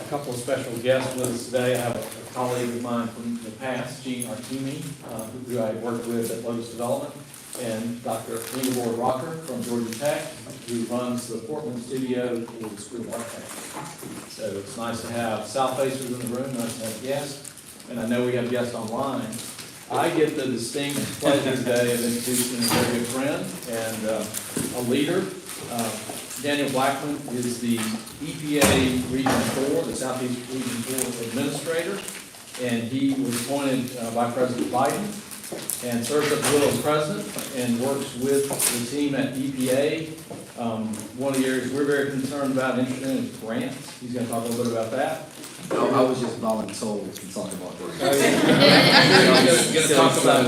a couple of special guests with us today. I have a colleague of mine from the past, Gene Artemi, who I worked with at Lotus Development, and Dr. Ingeborg Rocker from Georgia Tech, who runs the Portland studio for the School of Architecture. So it's nice to have Southfacers in the room, nice to have guests, and I know we have guests online. I get the distinct pleasure today of introducing a very good friend and a leader. Daniel Blackman is the EPA Region 4, the Southeast Region 4 Administrator, and he was appointed by President Biden and serves at the will of the President and works with the team at EPA. One of the areas we're very concerned about and interested in is grants. He's going to talk a little bit about that. I was just voluntold to talk about this. Oh,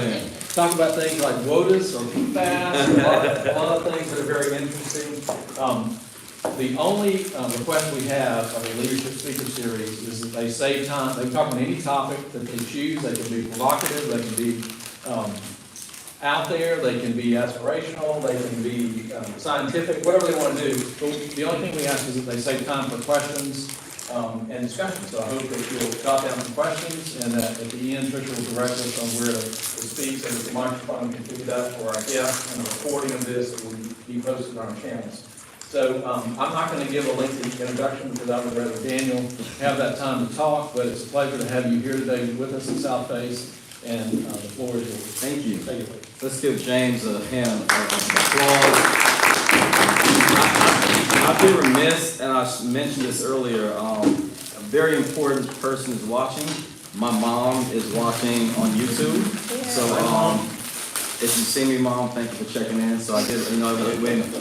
yeah. Talk about things like WOTUS or PFAS, a lot of things that are very interesting. The only request we have of the Leadership Speaker Series is that they save time. They can talk on any topic that they choose. They can be provocative. They can be out there. They can be aspirational. They can be scientific, whatever they want to do. But the only thing we ask is that they save time for questions and discussion. So I hope that you'll jot down some questions, and that at the end, Tricia will direct us on where to speak, so that the microphone can pick it up for our guests, and the recording of this will be posted on our channels. So I'm not going to give a lengthy introduction because I would rather Daniel have that time to talk, but it's a pleasure to have you here today with us at Southface, and the floor is yours. Thank you. Take it away. Let's give James a hand of applause. I've been remiss, and I mentioned this earlier, a very important person is watching. My mom is watching on YouTube. So if you see me, Mom, thank you for checking in. So I did,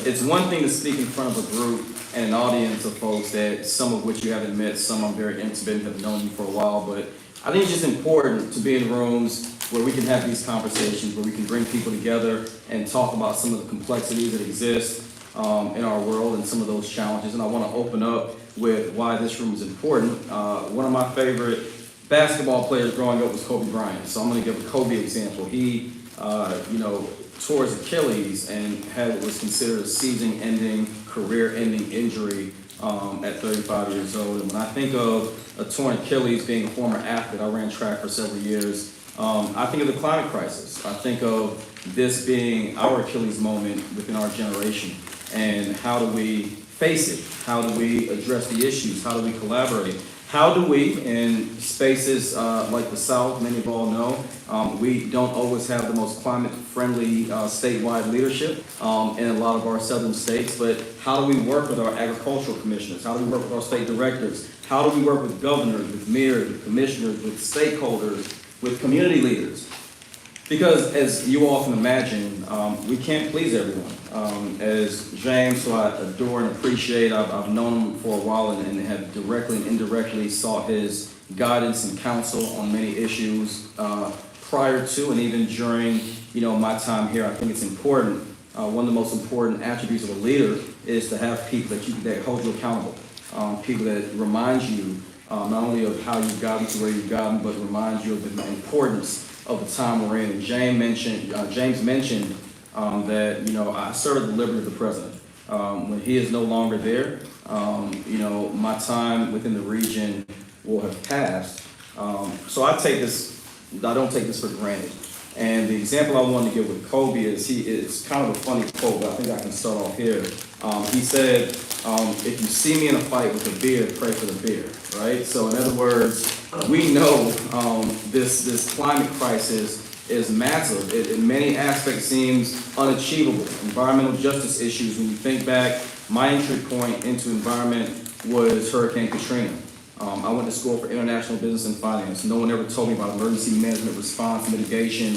it's one thing to speak in front of a group and an audience of folks that some of which you haven't met, some I'm very intimate, have known you for a while, but I think it's just important to be in rooms where we can have these conversations, where we can bring people together and talk about some of the complexities that exist in our world and some of those challenges. And I want to open up with why this room is important. One of my favorite basketball players growing up was Kobe Bryant. So I'm going to give a Kobe example. He, tore his Achilles and had what was considered a season-ending, career-ending injury at 35 years old. And when I think of a torn Achilles, being a former athlete, I ran track for several years, I think of the climate crisis. I think of this being our Achilles moment within our generation. And how do we face it? How do we address the issues? How do we collaborate? How do we, in spaces like the South, many of you all know, we don't always have the most climate-friendly statewide leadership in a lot of our southern states, but how do we work with our agricultural commissioners? How do we work with our state directors? How do we work with governors, with mayors, with commissioners, with stakeholders, with community leaders? Because as you all can imagine, we can't please everyone. As James, who I adore and appreciate, I've known him for a while and have directly and indirectly sought his guidance and counsel on many issues prior to and even during my time here. I think it's important. One of the most important attributes of a leader is to have people that hold you accountable, people that remind you not only of how you've gotten to where you've gotten, but remind you of the importance of the time we're in. And James mentioned that I serve at the liberty of the president. When he is no longer there, my time within the region will have passed. So I don't take this for granted. And the example I wanted to give with Kobe is it's kind of a funny quote, but I think I can start off here. He said, if you see me in a fight with a beer, pray for the beer, right? So in other words, we know this climate crisis is massive. It in many aspects seems unachievable. Environmental justice issues, when you think back, my entry point into environment was Hurricane Katrina. I went to school for international business and finance. No one ever told me about emergency management response mitigation.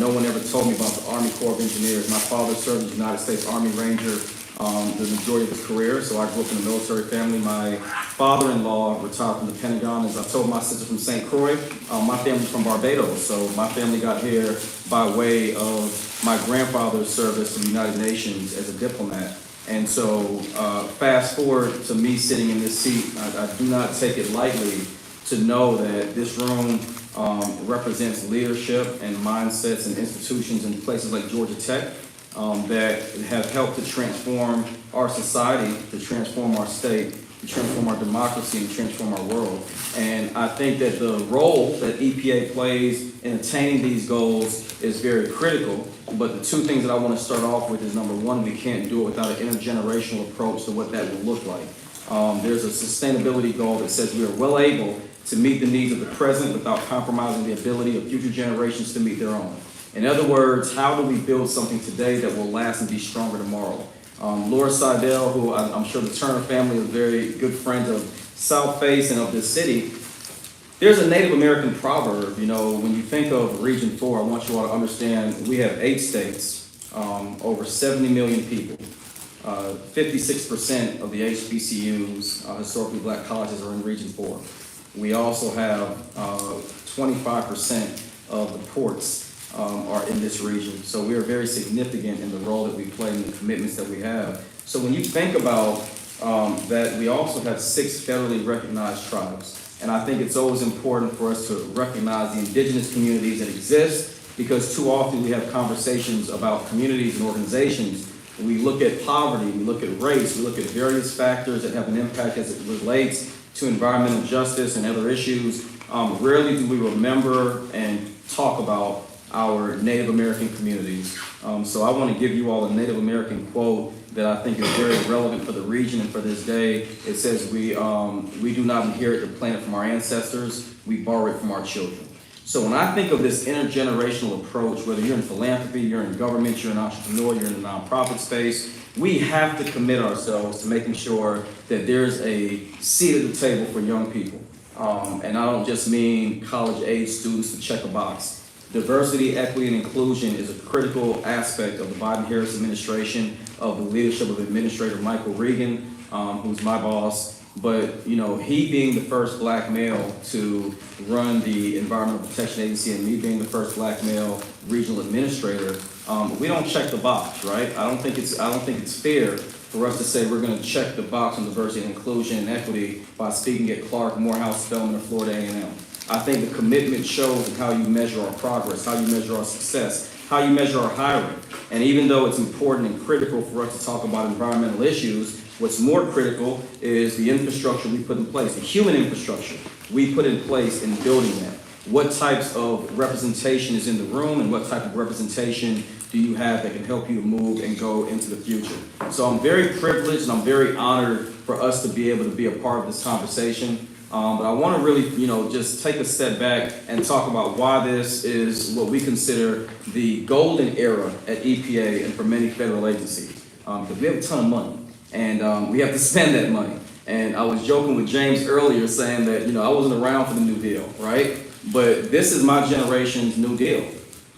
No one ever told me about the Army Corps of Engineers. My father served as a United States Army Ranger the majority of his career, so I grew up in a military family. My father-in-law retired from the Pentagon. As I told my sister from St. Croix, my family's from Barbados, so my family got here by way of my grandfather's service in the United Nations as a diplomat. And so fast forward to me sitting in this seat, I do not take it lightly to know that this room represents leadership and mindsets and institutions in places like Georgia Tech that have helped to transform our society, to transform our state, transform our democracy, and transform our world. And I think that the role that EPA plays in attaining these goals is very critical. But the two things that I want to start off with is, number one, we can't do it without an intergenerational approach to what that will look like. There's a sustainability goal that says we are well able to meet the needs of the present without compromising the ability of future generations to meet their own. In other words, how do we build something today that will last and be stronger tomorrow? Laura Seidel, who I'm sure the Turner family is very good friends of Southface and of this city, there's a Native American proverb, when you think of Region 4, I want you all to understand we have 8 states, over 70 million people. 56% of the HBCUs, historically black colleges, are in Region 4. We also have 25% of the ports are in this region. So we are very significant in the role that we play and the commitments that we have. So when you think about that, we also have 6 federally recognized tribes. And I think it's always important for us to recognize the indigenous communities that exist, because too often we have conversations about communities and organizations. We look at poverty, we look at race, we look at various factors that have an impact as it relates to environmental justice and other issues. Rarely do we remember and talk about our Native American communities. So I want to give you all a Native American quote that I think is very relevant for the region and for this day. It says, we do not inherit the planet from our ancestors, we borrow it from our children. So when I think of this intergenerational approach, whether you're in philanthropy, you're in government, you're an entrepreneur, you're in the nonprofit space, we have to commit ourselves to making sure that there's a seat at the table for young people. And I don't just mean college-age students to check a box. Diversity, equity, and inclusion is a critical aspect of the Biden-Harris administration, of the leadership of Administrator Michael Regan, who's my boss. But, he being the first black male to run the Environmental Protection Agency, and me being the first black male regional administrator, we don't check the box, right? I don't think it's fair for us to say we're going to check the box on diversity and inclusion and equity by speaking at Clark, Morehouse, Spelman, or Florida A&M. I think the commitment shows in how you measure our progress, how you measure our success, how you measure our hiring. And even though it's important and critical for us to talk about environmental issues, what's more critical is the infrastructure we put in place, the human infrastructure we put in place in building that. What types of representation is in the room, and what type of representation do you have that can help you to move and go into the future? So I'm very privileged and I'm very honored for us to be able to be a part of this conversation. But I want to really, just take a step back and talk about why this is what we consider the golden era at EPA and for many federal agencies. Because we have a ton of money, and we have to spend that money. And I was joking with James earlier saying that, I wasn't around for the New Deal, right? But this is my generation's New Deal.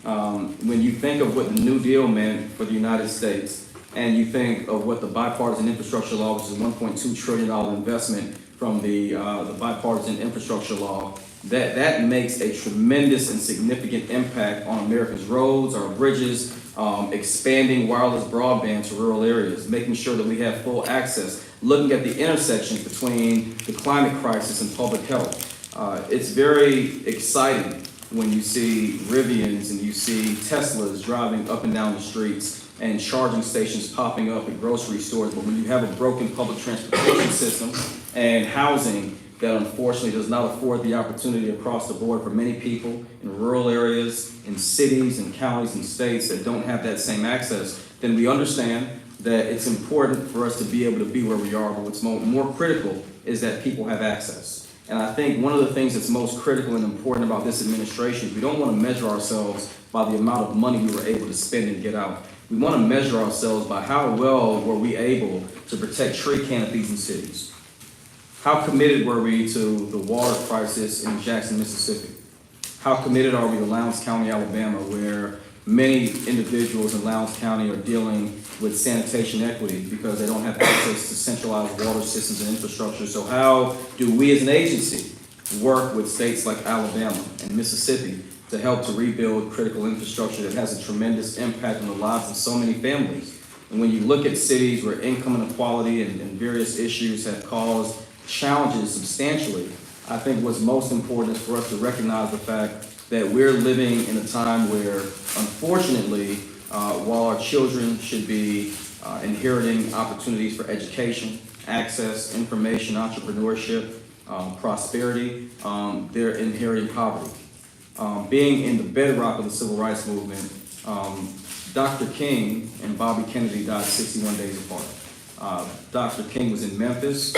When you think of what the New Deal meant for the United States, and you think of what the bipartisan infrastructure law, which is a $1.2 trillion investment from the bipartisan infrastructure law, that makes a tremendous and significant impact on America's roads, our bridges, expanding wireless broadband to rural areas, making sure that we have full access, looking at the intersections between the climate crisis and public health. It's very exciting when you see Rivians and you see Teslas driving up and down the streets and charging stations popping up at grocery stores. But when you have a broken public transportation system and housing that unfortunately does not afford the opportunity across the board for many people in rural areas, in cities and counties and states that don't have that same access, then we understand that it's important for us to be able to be where we are. But what's more critical is that people have access. And I think one of the things that's most critical and important about this administration is we don't want to measure ourselves by the amount of money we were able to spend and get out. We want to measure ourselves by how well were we able to protect tree canopies in cities. How committed were we to the water crisis in Jackson, Mississippi? How committed are we to Lowndes County, Alabama, where many individuals in Lowndes County are dealing with sanitation equity because they don't have access to centralized water systems and infrastructure? So how do we as an agency work with states like Alabama and Mississippi to help to rebuild critical infrastructure that has a tremendous impact on the lives of so many families? And when you look at cities where income inequality and various issues have caused challenges substantially, I think what's most important is for us to recognize the fact that we're living in a time where, unfortunately, while our children should be inheriting opportunities for education, access, information, entrepreneurship, prosperity, they're inheriting poverty. Being in the bedrock of the civil rights movement, Dr. King and Bobby Kennedy died 61 days apart. Dr. King was in Memphis,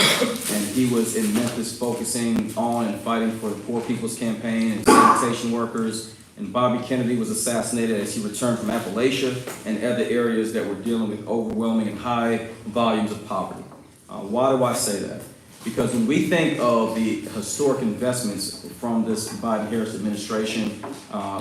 and he was in Memphis focusing on and fighting for the Poor People's Campaign and sanitation workers. And Bobby Kennedy was assassinated as he returned from Appalachia and other areas that were dealing with overwhelming and high volumes of poverty. Why do I say that? Because when we think of the historic investments from this Biden-Harris administration,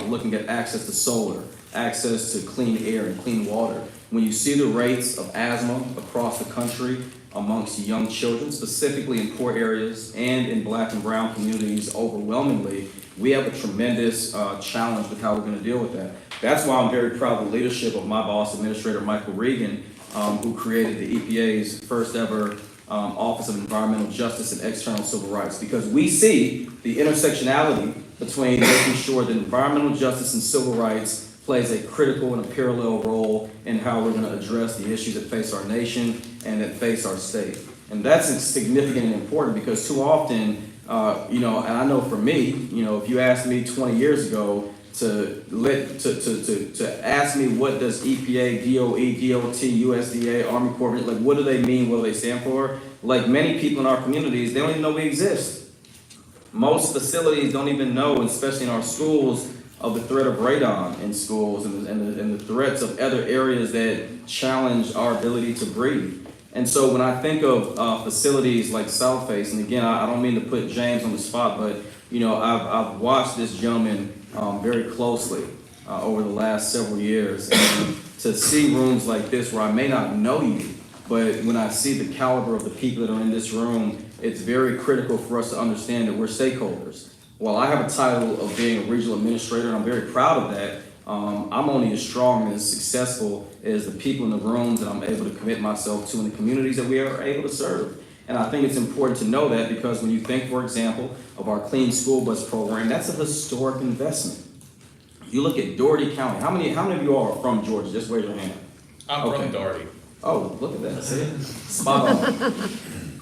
looking at access to solar, access to clean air and clean water, when you see the rates of asthma across the country amongst young children, specifically in poor areas and in Black and brown communities overwhelmingly, we have a tremendous challenge with how we're going to deal with that. That's why I'm very proud of the leadership of my boss, Administrator Michael Regan, who created the EPA's first ever Office of Environmental Justice and External Civil Rights, because we see the intersectionality between making sure that environmental justice and civil rights plays a critical and a parallel role in how we're going to address the issues that face our nation and that face our state. And that's significant and important because too often, and I know for me, if you asked me 20 years ago to ask me what does EPA, DOE, DOT, USDA, Army Corps, like what do they mean, what do they stand for? Like many people in our communities, they don't even know we exist. Most facilities don't even know, especially in our schools, of the threat of radon in schools and the threats of other areas that challenge our ability to breathe. And so when I think of facilities like Southface, and again, I don't mean to put James on the spot, but I've watched this gentleman very closely over the last several years, and to see rooms like this where I may not know you, but when I see the caliber of the people that are in this room, it's very critical for us to understand that we're stakeholders. While I have a title of being a regional administrator, and I'm very proud of that, I'm only as strong and as successful as the people in the rooms that I'm able to commit myself to in the communities that we are able to serve. And I think it's important to know that because when you think, for example, of our clean school bus program, that's a historic investment. You look at Dougherty County. How many of you all are from Georgia? Just raise your hand. I'm from Dougherty. Oh, look at that. See? Spot on.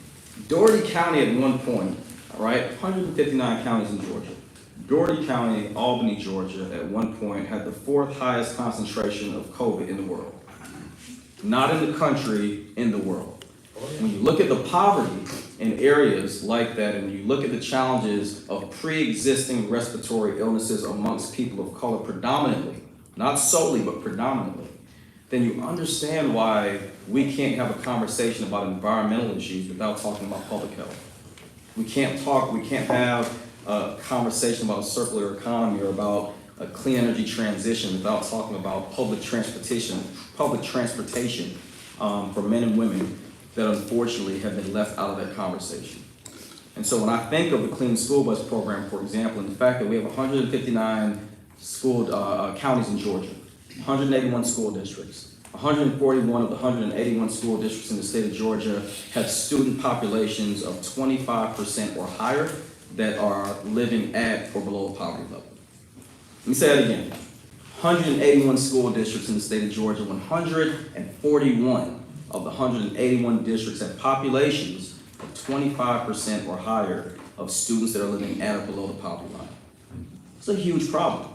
Dougherty County at one point, all right, 159 counties in Georgia. Dougherty County, Albany, Georgia, at one point had the 4th highest concentration of COVID in the world. Not in the country, in the world. When you look at the poverty in areas like that, and you look at the challenges of pre-existing respiratory illnesses amongst people of color predominantly, not solely, but predominantly, then you understand why we can't have a conversation about environmental issues without talking about public health. We can't have a conversation about a circular economy or about a clean energy transition without talking about public transportation for men and women that unfortunately have been left out of that conversation. And so when I think of the Clean School Bus Program, for example, and the fact that we have 159 counties in Georgia, 181 school districts, 141 of the 181 school districts in the state of Georgia have student populations of 25% or higher that are living at or below the poverty level. Let me say that again. 181 school districts in the state of Georgia, 141 of the 181 districts have populations of 25% or higher of students that are living at or below the poverty line. It's a huge problem.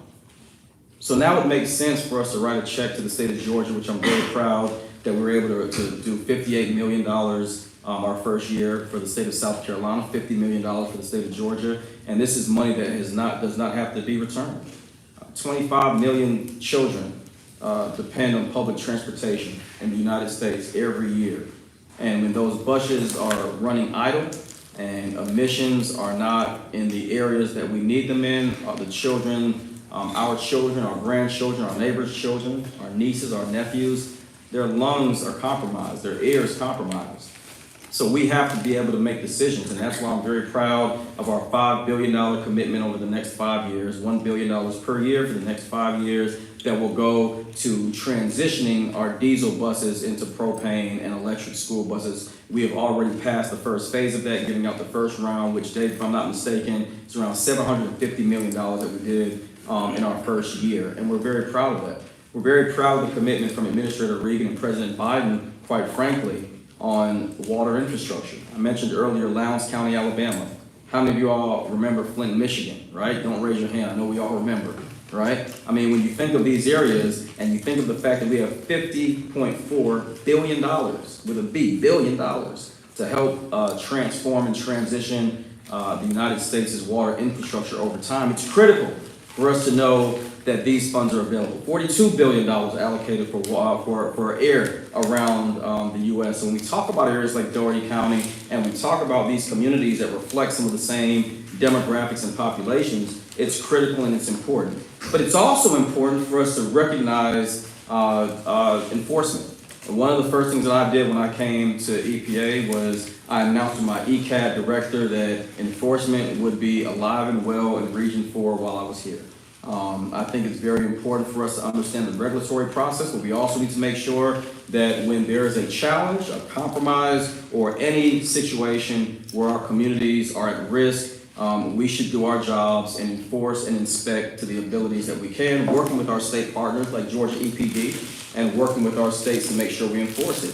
So now it makes sense for us to write a check to the state of Georgia, which I'm very proud that we were able to do $58 million our first year for the state of South Carolina, $50 million for the state of Georgia, and this is money that does not have to be returned. 25 million children depend on public transportation in the United States every year. And when those buses are running idle and emissions are not in the areas that we need them in, the children, our grandchildren, our neighbors' children, our nieces, our nephews, their lungs are compromised, their air is compromised. So we have to be able to make decisions, and that's why I'm very proud of our $5 billion commitment over the next 5 years, $1 billion per year for the next 5 years that will go to transitioning our diesel buses into propane and electric school buses. We have already passed the first phase of that, giving out the first round, which, Dave, if I'm not mistaken, is around $750 million that we did in our first year, and we're very proud of that. We're very proud of the commitment from Administrator Regan and President Biden, quite frankly, on water infrastructure. I mentioned earlier Lowndes County, Alabama. How many of you all remember Flint, Michigan, right? Don't raise your hand, I know we all remember, right? I mean, when you think of these areas and you think of the fact that we have $50.4 billion, with a B, billion dollars, to help transform and transition the United States' water infrastructure over time, it's critical for us to know that these funds are available. $42 billion allocated for air around the U.S. So when we talk about areas like Dougherty County and we talk about these communities that reflect some of the same demographics and populations, it's critical and it's important. But it's also important for us to recognize enforcement. And one of the first things that I did when I came to EPA was I announced to my ECAD director that enforcement would be alive and well in Region 4 while I was here. I think it's very important for us to understand the regulatory process, but we also need to make sure that when there is a challenge, a compromise, or any situation where our communities are at risk, we should do our jobs and enforce and inspect to the abilities that we can, working with our state partners like Georgia EPD and working with our states to make sure we enforce it.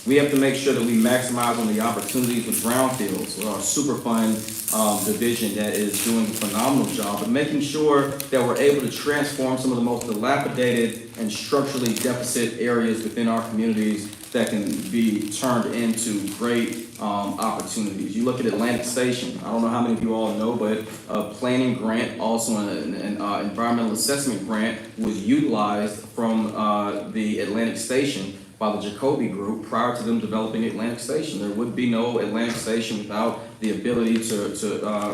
We have to make sure that we maximize on the opportunities with brownfields, with our Superfund division that is doing a phenomenal job of making sure that we're able to transform some of the most dilapidated and structurally deficit areas within our communities that can be turned into great opportunities. You look at Atlantic Station. I don't know how many of you all know, but a planning grant, also an environmental assessment grant, was utilized from the Atlantic Station by the Jacoby Group prior to them developing Atlantic Station. There would be no Atlantic Station without the ability to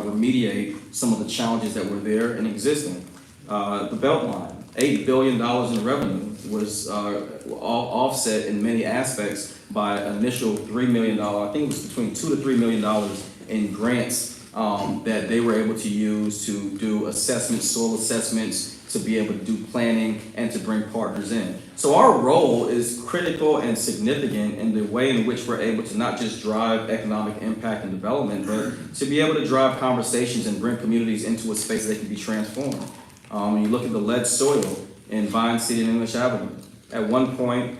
remediate some of the challenges that were there and existing. The Beltline, $8 billion in revenue was offset in many aspects by initial $3 million, I think it was between $2 to $3 million in grants that they were able to use to do assessments, soil assessments, to be able to do planning and to bring partners in. So our role is critical and significant in the way in which we're able to not just drive economic impact and development, but to be able to drive conversations and bring communities into a space that can be transformed. When you look at the lead soil in Vine City and English Avenue, at one point,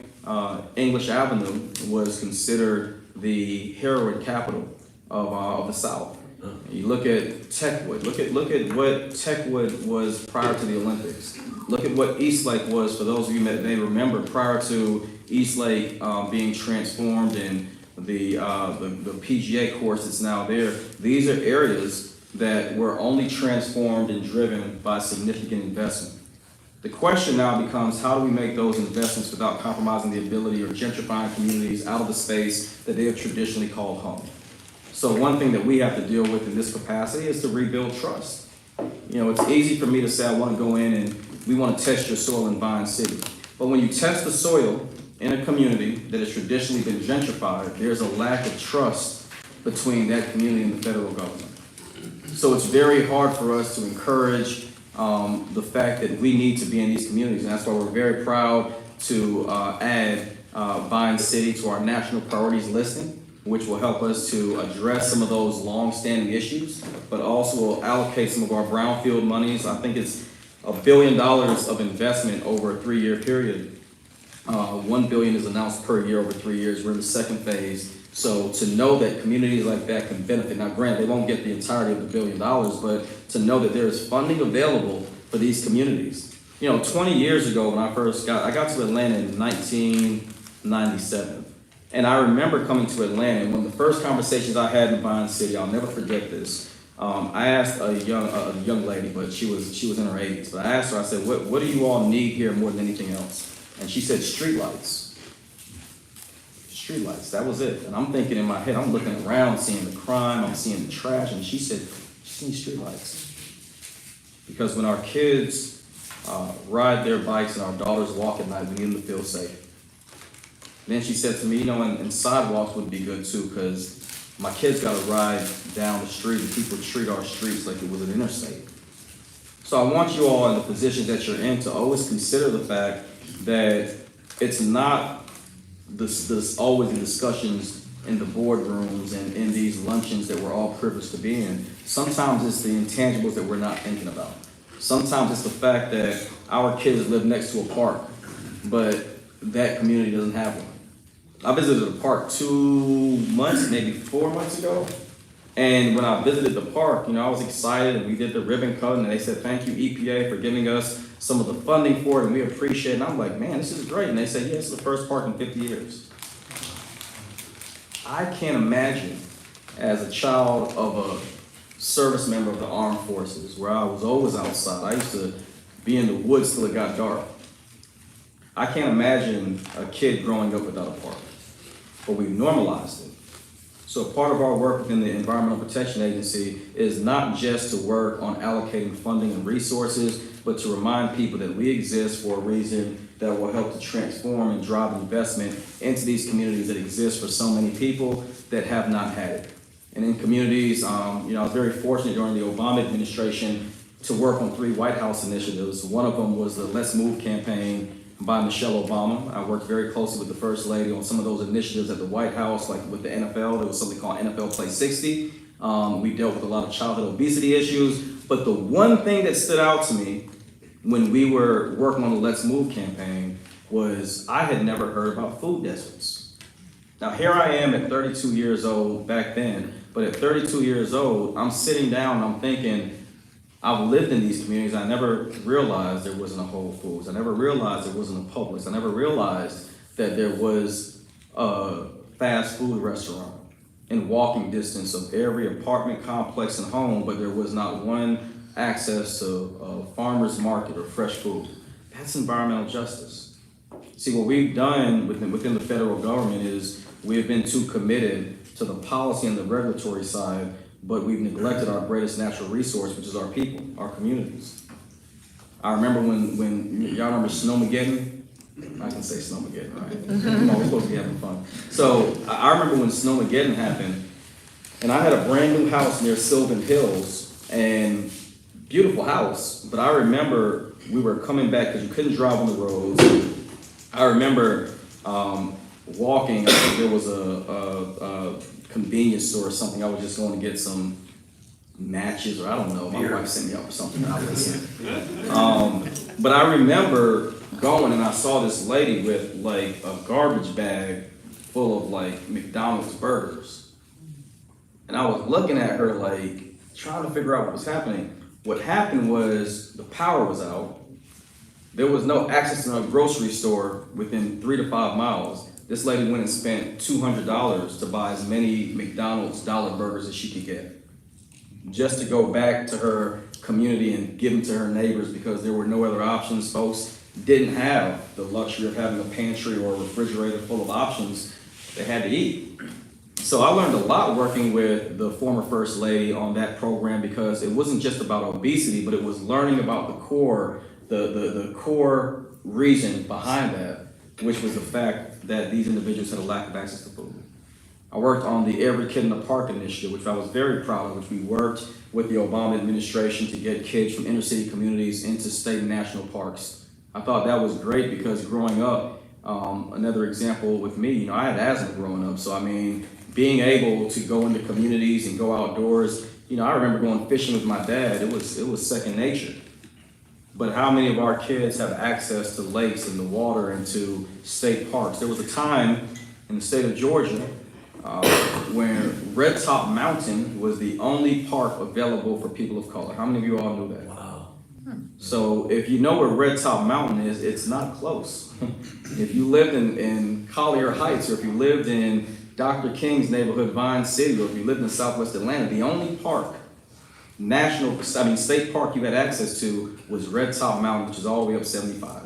English Avenue was considered the heroin capital of the South. You look at Techwood. Look at what Techwood was prior to the Olympics. Look at what Eastlake was, for those of you that may remember, prior to Eastlake being transformed and the PGA course that's now there. These are areas that were only transformed and driven by significant investment. The question now becomes, how do we make those investments without compromising the ability or gentrifying communities out of the space that they have traditionally called home? So one thing that we have to deal with in this capacity is to rebuild trust. You know, it's easy for me to say I want to go in and we want to test your soil in Vine City. But when you test the soil in a community that has traditionally been gentrified, there's a lack of trust between that community and the federal government. So it's very hard for us to encourage the fact that we need to be in these communities. And that's why we're very proud to add Vine City to our national priorities listing, which will help us to address some of those long-standing issues, but also will allocate some of our brownfield monies. I think it's $1 billion of investment over a 3-year period. $1 billion is announced per year over 3 years. We're in the second phase. So to know that communities like that can benefit, now granted, they won't get the entirety of the $1 billion, but to know that there is funding available for these communities. You know, 20 years ago when I got to Atlanta in 1997. And I remember coming to Atlanta, and one of the first conversations I had in Vine City, I'll never forget this. I asked a young lady, but she was in her 80s. But I asked her, I said, what do you all need here more than anything else? And she said, streetlights. Streetlights, that was it. And I'm thinking in my head, I'm looking around, seeing the crime, I'm seeing the trash, and she said, she needs streetlights. Because when our kids ride their bikes and our daughters walk at night, we need them to feel safe. Then she said to me, you know, and sidewalks would be good too, because my kids got to ride down the street and people treat our streets like it was an interstate. So I want you all in the position that you're in to always consider the fact that it's not this always the discussions in the boardrooms and in these luncheons that we're all privileged to be in. Sometimes it's the intangibles that we're not thinking about. Sometimes it's the fact that our kids live next to a park, but that community doesn't have one. I visited the park 2 months, maybe 4 months ago. And when I visited the park, I was excited, and we did the ribbon cutting, and they said, thank you, EPA, for giving us some of the funding for it, and we appreciate it. And I'm like, man, this is great. And they said, yeah, it's the first park in 50 years. I can't imagine, as a child of a service member of the armed forces, where I was always outside. I used to be in the woods till it got dark. I can't imagine a kid growing up without a park, but we've normalized it. So part of our work within the Environmental Protection Agency is not just to work on allocating funding and resources, but to remind people that we exist for a reason that will help to transform and drive investment into these communities that exist for so many people that have not had it. And in communities, I was very fortunate during the Obama administration to work on 3 White House initiatives. One of them was the Let's Move campaign by Michelle Obama. I worked very closely with the First Lady on some of those initiatives at the White House, like with the NFL. There was something called NFL Play 60. We dealt with a lot of childhood obesity issues. But the one thing that stood out to me when we were working on the Let's Move campaign was I had never heard about food deserts. Now here I am at 32 years old back then, but at 32 years old, I'm sitting down and I'm thinking, I've lived in these communities. I never realized there wasn't a Whole Foods. I never realized there wasn't a Publix. I never realized that there was a fast food restaurant in walking distance of every apartment complex and home, but there was not one access to a farmer's market or fresh food. That's environmental justice. See, what we've done within the federal government is we have been too committed to the policy and the regulatory side, but we've neglected our greatest natural resource, which is our people, our communities. I remember when y'all remember Snowmageddon? I can say Snowmageddon, right? We're supposed to be having fun. So I remember when Snowmageddon happened, and I had a brand new house near Sylvan Hills, and beautiful house, but I remember we were coming back because you couldn't drive on the roads. I remember walking. I think there was a convenience store or something. I was just going to get some matches, or I don't know. My wife sent me out for something. I listened. But I remember going and I saw this lady with like a garbage bag full of like McDonald's burgers. And I was looking at her like trying to figure out what was happening. What happened was the power was out. There was no access to a grocery store within 3 to 5 miles. This lady went and spent $200 to buy as many McDonald's dollar burgers as she could get, just to go back to her community and give them to her neighbors because there were no other options. Folks didn't have the luxury of having a pantry or a refrigerator full of options. They had to eat. So I learned a lot working with the former First Lady on that program because it wasn't just about obesity, but it was learning about the core reason behind that, which was the fact that these individuals had a lack of access to food. I worked on the Every Kid in the Park initiative, which I was very proud of, which we worked with the Obama administration to get kids from inner city communities into state and national parks. I thought that was great because growing up, another example with me, I had asthma growing up, so being able to go into communities and go outdoors, I remember going fishing with my dad. It was second nature. But how many of our kids have access to lakes and the water and to state parks? There was a time in the state of Georgia when Red Top Mountain was the only park available for people of color. How many of you all knew that? Wow. So if you know where Red Top Mountain is, it's not close. If you lived in Collier Heights, or if you lived in Dr. King's neighborhood, Vine City, or if you lived in Southwest Atlanta, the only park, state park you had access to was Red Top Mountain, which is all the way up 75.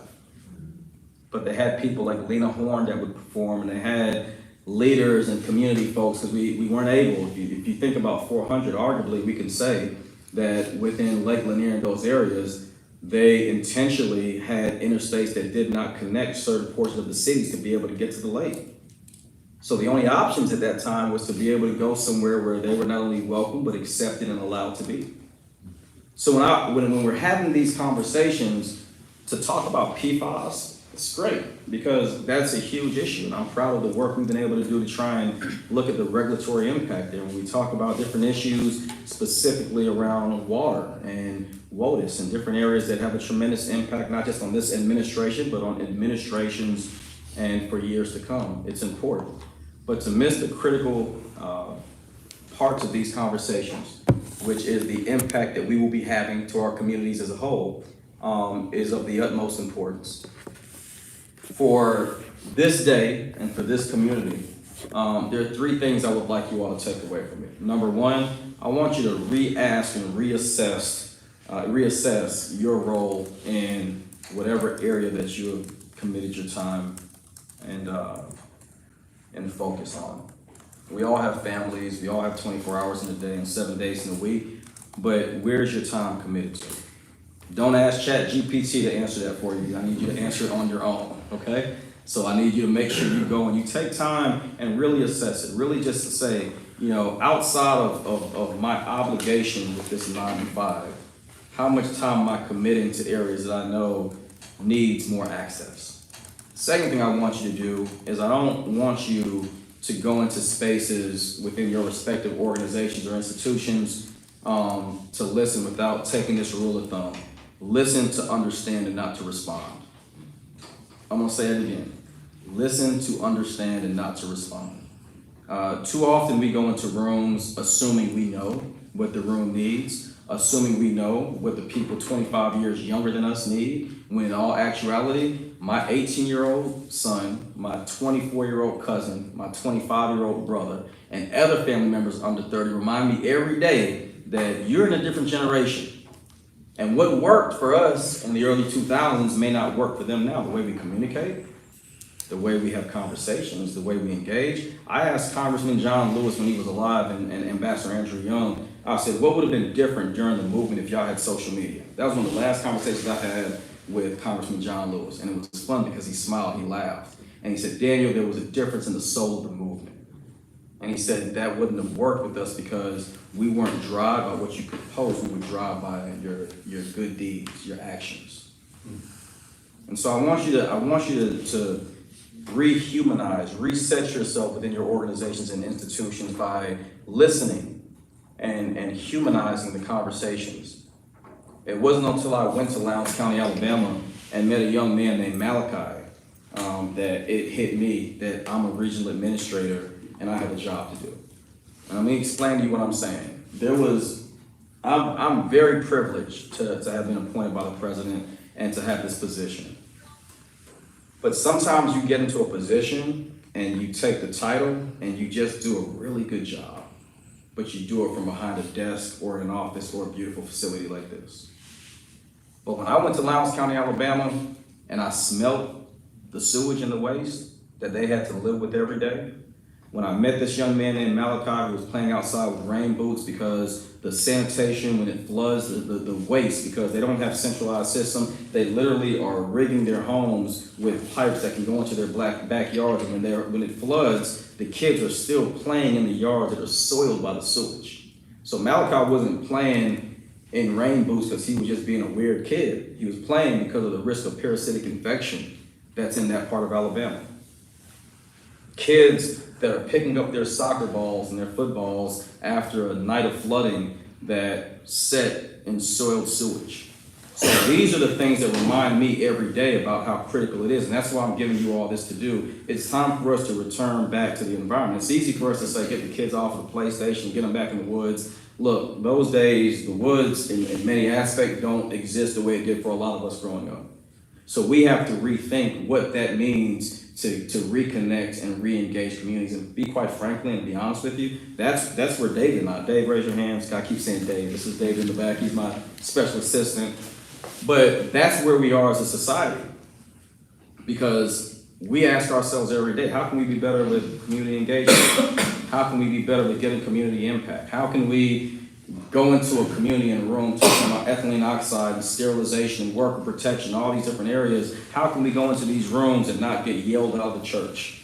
But they had people like Lena Horne that would perform, and they had leaders and community folks, because we weren't able, if you think about 400, arguably we can say that within Lake Lanier and those areas, they intentionally had interstates that did not connect certain portions of the cities to be able to get to the lake. So the only options at that time was to be able to go somewhere where they were not only welcome, but accepted and allowed to be. So when we're having these conversations to talk about PFAS, it's great because that's a huge issue. And I'm proud of the work we've been able to do to try and look at the regulatory impact there. When we talk about different issues, specifically around water and WOTUS and different areas that have a tremendous impact, not just on this administration, but on administrations and for years to come. It's important. But to miss the critical parts of these conversations, which is the impact that we will be having to our communities as a whole, is of the utmost importance. For this day and for this community, there are three things I would like you all to take away from it. Number one, I want you to re-ask and reassess your role in whatever area that you have committed your time and focus on. We all have families, we all have 24 hours in a day and 7 days in a week, but where's your time committed to? Don't ask ChatGPT to answer that for you. I need you to answer it on your own, okay? So I need you to make sure you go and you take time and really assess it. Really just to say, outside of my obligation with this 9 to 5, how much time am I committing to areas that I know needs more access? Second thing I want you to do is I don't want you to go into spaces within your respective organizations or institutions to listen without taking this rule of thumb. Listen to understand and not to respond. I'm gonna say it again. Listen to understand and not to respond. Too often we go into rooms assuming we know what the room needs, assuming we know what the people 25 years younger than us need, when in all actuality, my 18-year-old son, my 24-year-old cousin, my 25-year-old brother, and other family members under 30 remind me every day that you're in a different generation. And what worked for us in the early 2000s may not work for them now. The way we communicate, the way we have conversations, the way we engage. I asked Congressman John Lewis when he was alive and Ambassador Andrew Young, I said, what would have been different during the movement if y'all had social media? That was one of the last conversations I had with Congressman John Lewis. And it was fun because he smiled, he laughed. And he said, Daniel, there was a difference in the soul of the movement. And he said that wouldn't have worked with us because we weren't driven by what you could post, we were driven by your good deeds, your actions. And so I want you to rehumanize, reset yourself within your organizations and institutions by listening and humanizing the conversations. It wasn't until I went to Lowndes County, Alabama, and met a young man named Malachi that it hit me that I'm a regional administrator and I have a job to do. And let me explain to you what I'm saying. I'm very privileged to have been appointed by the president and to have this position. But sometimes you get into a position and you take the title and you just do a really good job, but you do it from behind a desk or an office or a beautiful facility like this. But when I went to Lowndes County, Alabama, and I smelled the sewage and the waste that they had to live with every day, when I met this young man named Malachi who was playing outside with rain boots because the sanitation, when it floods, the waste, because they don't have centralized system, they literally are rigging their homes with pipes that can go into their backyards, and when it floods, the kids are still playing in the yards that are soiled by the sewage. So Malachi wasn't playing in rain boots because he was just being a weird kid. He was playing because of the risk of parasitic infection that's in that part of Alabama. Kids that are picking up their soccer balls and their footballs after a night of flooding that set in soiled sewage. So these are the things that remind me every day about how critical it is, and that's why I'm giving you all this to do. It's time for us to return back to the environment. It's easy for us to say, get the kids off of the PlayStation, get them back in the woods. Look, those days, the woods in many aspects don't exist the way it did for a lot of us growing up. So we have to rethink what that means to reconnect and re-engage communities. And be quite frankly and be honest with you, that's where Dave and I, Dave, raise your hands. I keep saying Dave. This is Dave in the back. He's my special assistant. But that's where we are as a society. Because we ask ourselves every day, how can we be better with community engagement? How can we be better with getting community impact? How can we go into a community in a room talking about ethylene oxide and sterilization and worker protection, all these different areas? How can we go into these rooms and not get yelled out of the church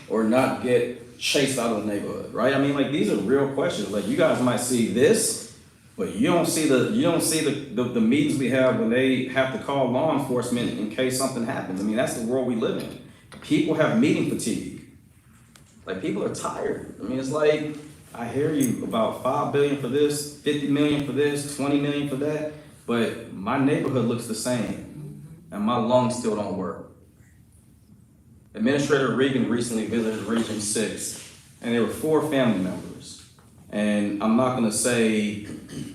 or not get chased out of the neighborhood, right? I mean, like, these are real questions. Like, you guys might see this, but you don't see the meetings we have when they have to call law enforcement in case something happens. I mean, that's the world we live in. People have meeting fatigue. Like, people are tired. I mean, it's like, I hear you about $5 billion for this, $50 million for this, $20 million for that, but my neighborhood looks the same, and my lungs still don't work. Administrator Regan recently visited Region 6, and there were 4 family members. And I'm not gonna say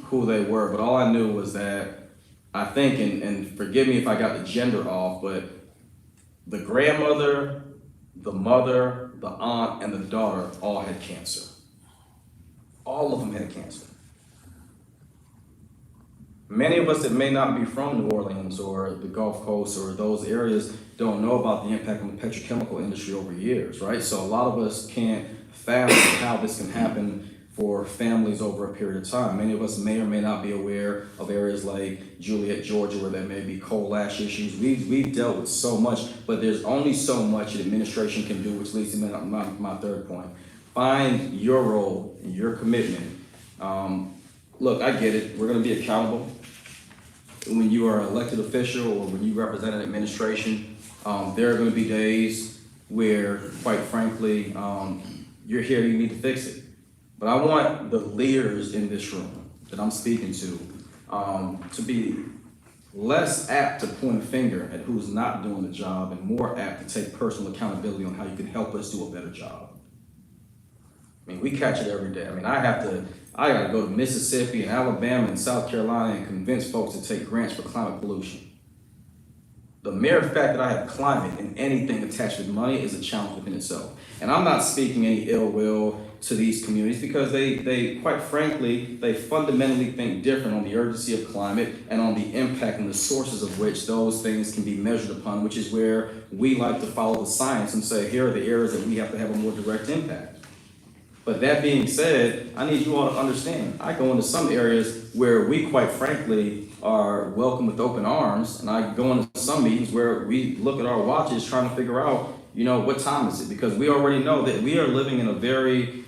who they were, but all I knew was that I think, and forgive me if I got the gender off, but the grandmother, the mother, the aunt, and the daughter all had cancer. All of them had cancer. Many of us that may not be from New Orleans or the Gulf Coast or those areas don't know about the impact on the petrochemical industry over years, right? So a lot of us can't fathom how this can happen for families over a period of time. Many of us may or may not be aware of areas like Juliet, Georgia, where there may be coal ash issues. We've dealt with so much, but there's only so much an administration can do, which leads to my third point. Find your role and your commitment. Look, I get it. We're going to be accountable. When you are an elected official or when you represent an administration, there are going to be days where, quite frankly, you're here, you need to fix it. But I want the leaders in this room that I'm speaking to be less apt to point a finger at who's not doing the job and more apt to take personal accountability on how you can help us do a better job. I mean, we catch it every day. I mean, I gotta go to Mississippi and Alabama and South Carolina and convince folks to take grants for climate pollution. The mere fact that I have climate and anything attached with money is a challenge within itself. And I'm not speaking any ill will to these communities because they quite frankly, they fundamentally think different on the urgency of climate and on the impact and the sources of which those things can be measured upon, which is where we like to follow the science and say, here are the areas that we have to have a more direct impact. But that being said, I need you all to understand, I go into some areas where we quite frankly are welcome with open arms, and I go into some meetings where we look at our watches trying to figure out, what time is it? Because we already know that we are living in a very,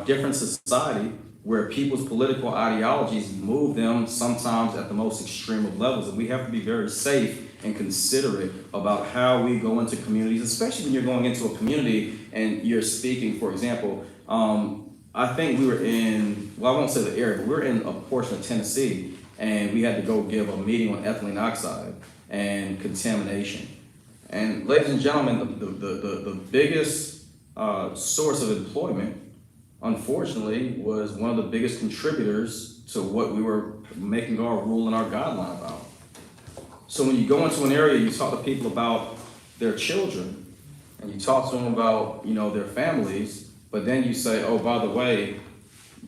different society where people's political ideologies move them sometimes at the most extreme of levels, and we have to be very safe and considerate about how we go into communities, especially when you're going into a community and you're speaking, for example, I think we were I won't say the area, but we were in a portion of Tennessee, and we had to go give a meeting on ethylene oxide and contamination. And ladies and gentlemen, the biggest source of employment, unfortunately, was one of the biggest contributors to what we were making our rule and our guideline about. So when you go into an area, you talk to people about their children, and you talk to them about, their families, but then you say, oh, by the way,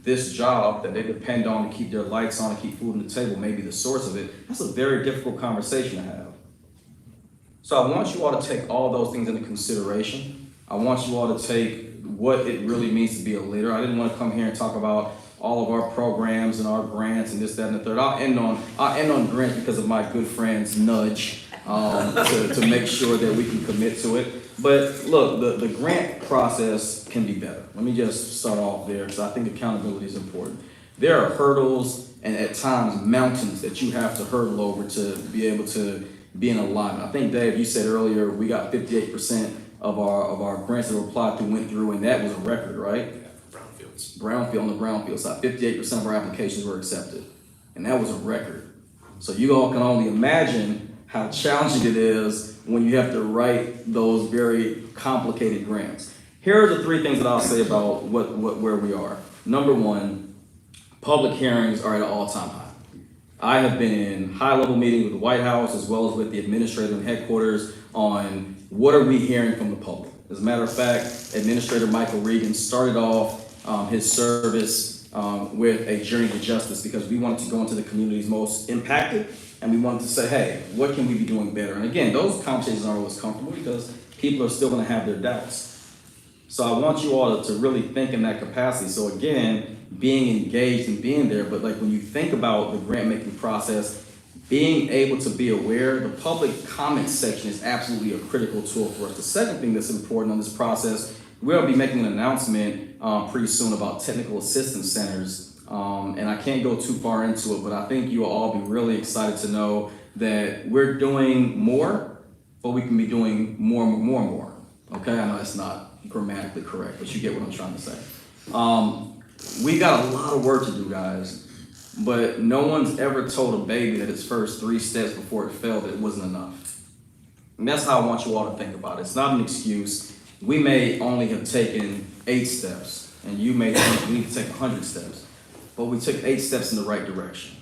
this job that they depend on to keep their lights on and keep food on the table may be the source of it. That's a very difficult conversation to have. So I want you all to take all those things into consideration. I want you all to take what it really means to be a leader. I didn't want to come here and talk about all of our programs and our grants and this, that, and the third. I'll end on grants because of my good friend's nudge to make sure that we can commit to it. But look, the grant process can be better. Let me just start off there because I think accountability is important. There are hurdles and at times mountains that you have to hurdle over to be able to be in alignment. I think, Dave, you said earlier we got 58% of our grants that were applied to went through, and that was a record, right? Yeah, brownfields. On the brownfield side, 58% of our applications were accepted, and that was a record. So you all can only imagine how challenging it is when you have to write those very complicated grants. Here are the 3 things that I'll say about where we are. Number 1, public hearings are at an all-time high. I have been in high-level meetings with the White House as well as with the administrator and headquarters on what are we hearing from the public. As a matter of fact, Administrator Michael Regan started off his service with a journey to justice because we wanted to go into the communities most impacted, and we wanted to say, hey, what can we be doing better? And again, those conversations aren't always comfortable because people are still going to have their doubts. So I want you all to really think in that capacity. So again, being engaged and being there, but like when you think about the grant making process, being able to be aware, the public comment section is absolutely a critical tool for us. The second thing that's important on this process, we'll be making an announcement pretty soon about technical assistance centers. And I can't go too far into it, but I think you'll all be really excited to know that we're doing more, but we can be doing more. Okay, I know that's not grammatically correct, but you get what I'm trying to say. We got a lot of work to do, guys, but no one's ever told a baby that its first 3 steps before it fell that it wasn't enough. And that's how I want you all to think about it. It's not an excuse. We may only have taken 8 steps, and you may think we need to take 100 steps, but we took 8 steps in the right direction.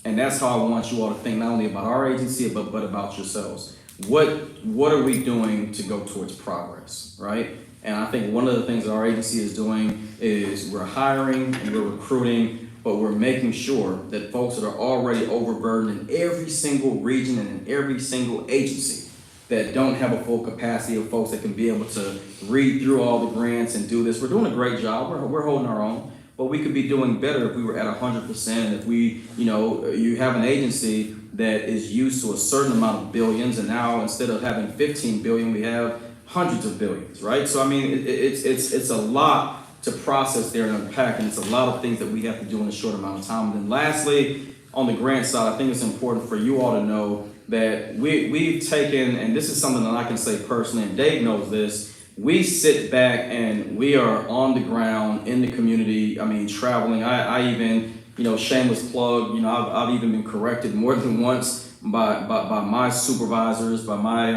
And that's how I want you all to think, not only about our agency, but about yourselves. What are we doing to go towards progress, right? And I think one of the things that our agency is doing is we're hiring and we're recruiting, but we're making sure that folks that are already overburdened in every single region and in every single agency that don't have a full capacity of folks that can be able to read through all the grants and do this. We're doing a great job. We're holding our own, but we could be doing better if we were at 100%. If we, you have an agency that is used to a certain amount of billions, and now instead of having 15 billion, we have hundreds of billions, right? So I mean, it's a lot to process there and unpack, and it's a lot of things that we have to do in a short amount of time. And then lastly, on the grant side, I think it's important for you all to know that we've taken, and this is something that I can say personally, and Dave knows this, we sit back and we are on the ground in the community. I mean, traveling. I even, shameless plug, I've even been corrected more than once by my supervisors, by my,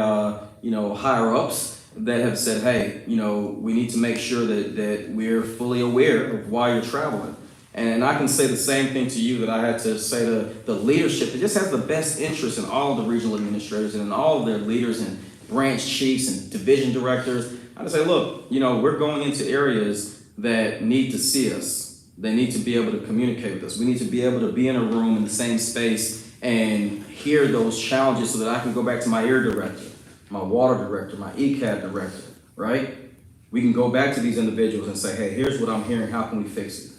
higher ups that have said, hey, we need to make sure that we're fully aware of why you're traveling. And I can say the same thing to you that I had to say to the leadership that just has the best interest in all of the regional administrators and in all of their leaders and branch chiefs and division directors. I just say, look, we're going into areas that need to see us. They need to be able to communicate with us. We need to be able to be in a room in the same space and hear those challenges so that I can go back to my air director, my water director, my ECAD director, right? We can go back to these individuals and say, hey, here's what I'm hearing. How can we fix it?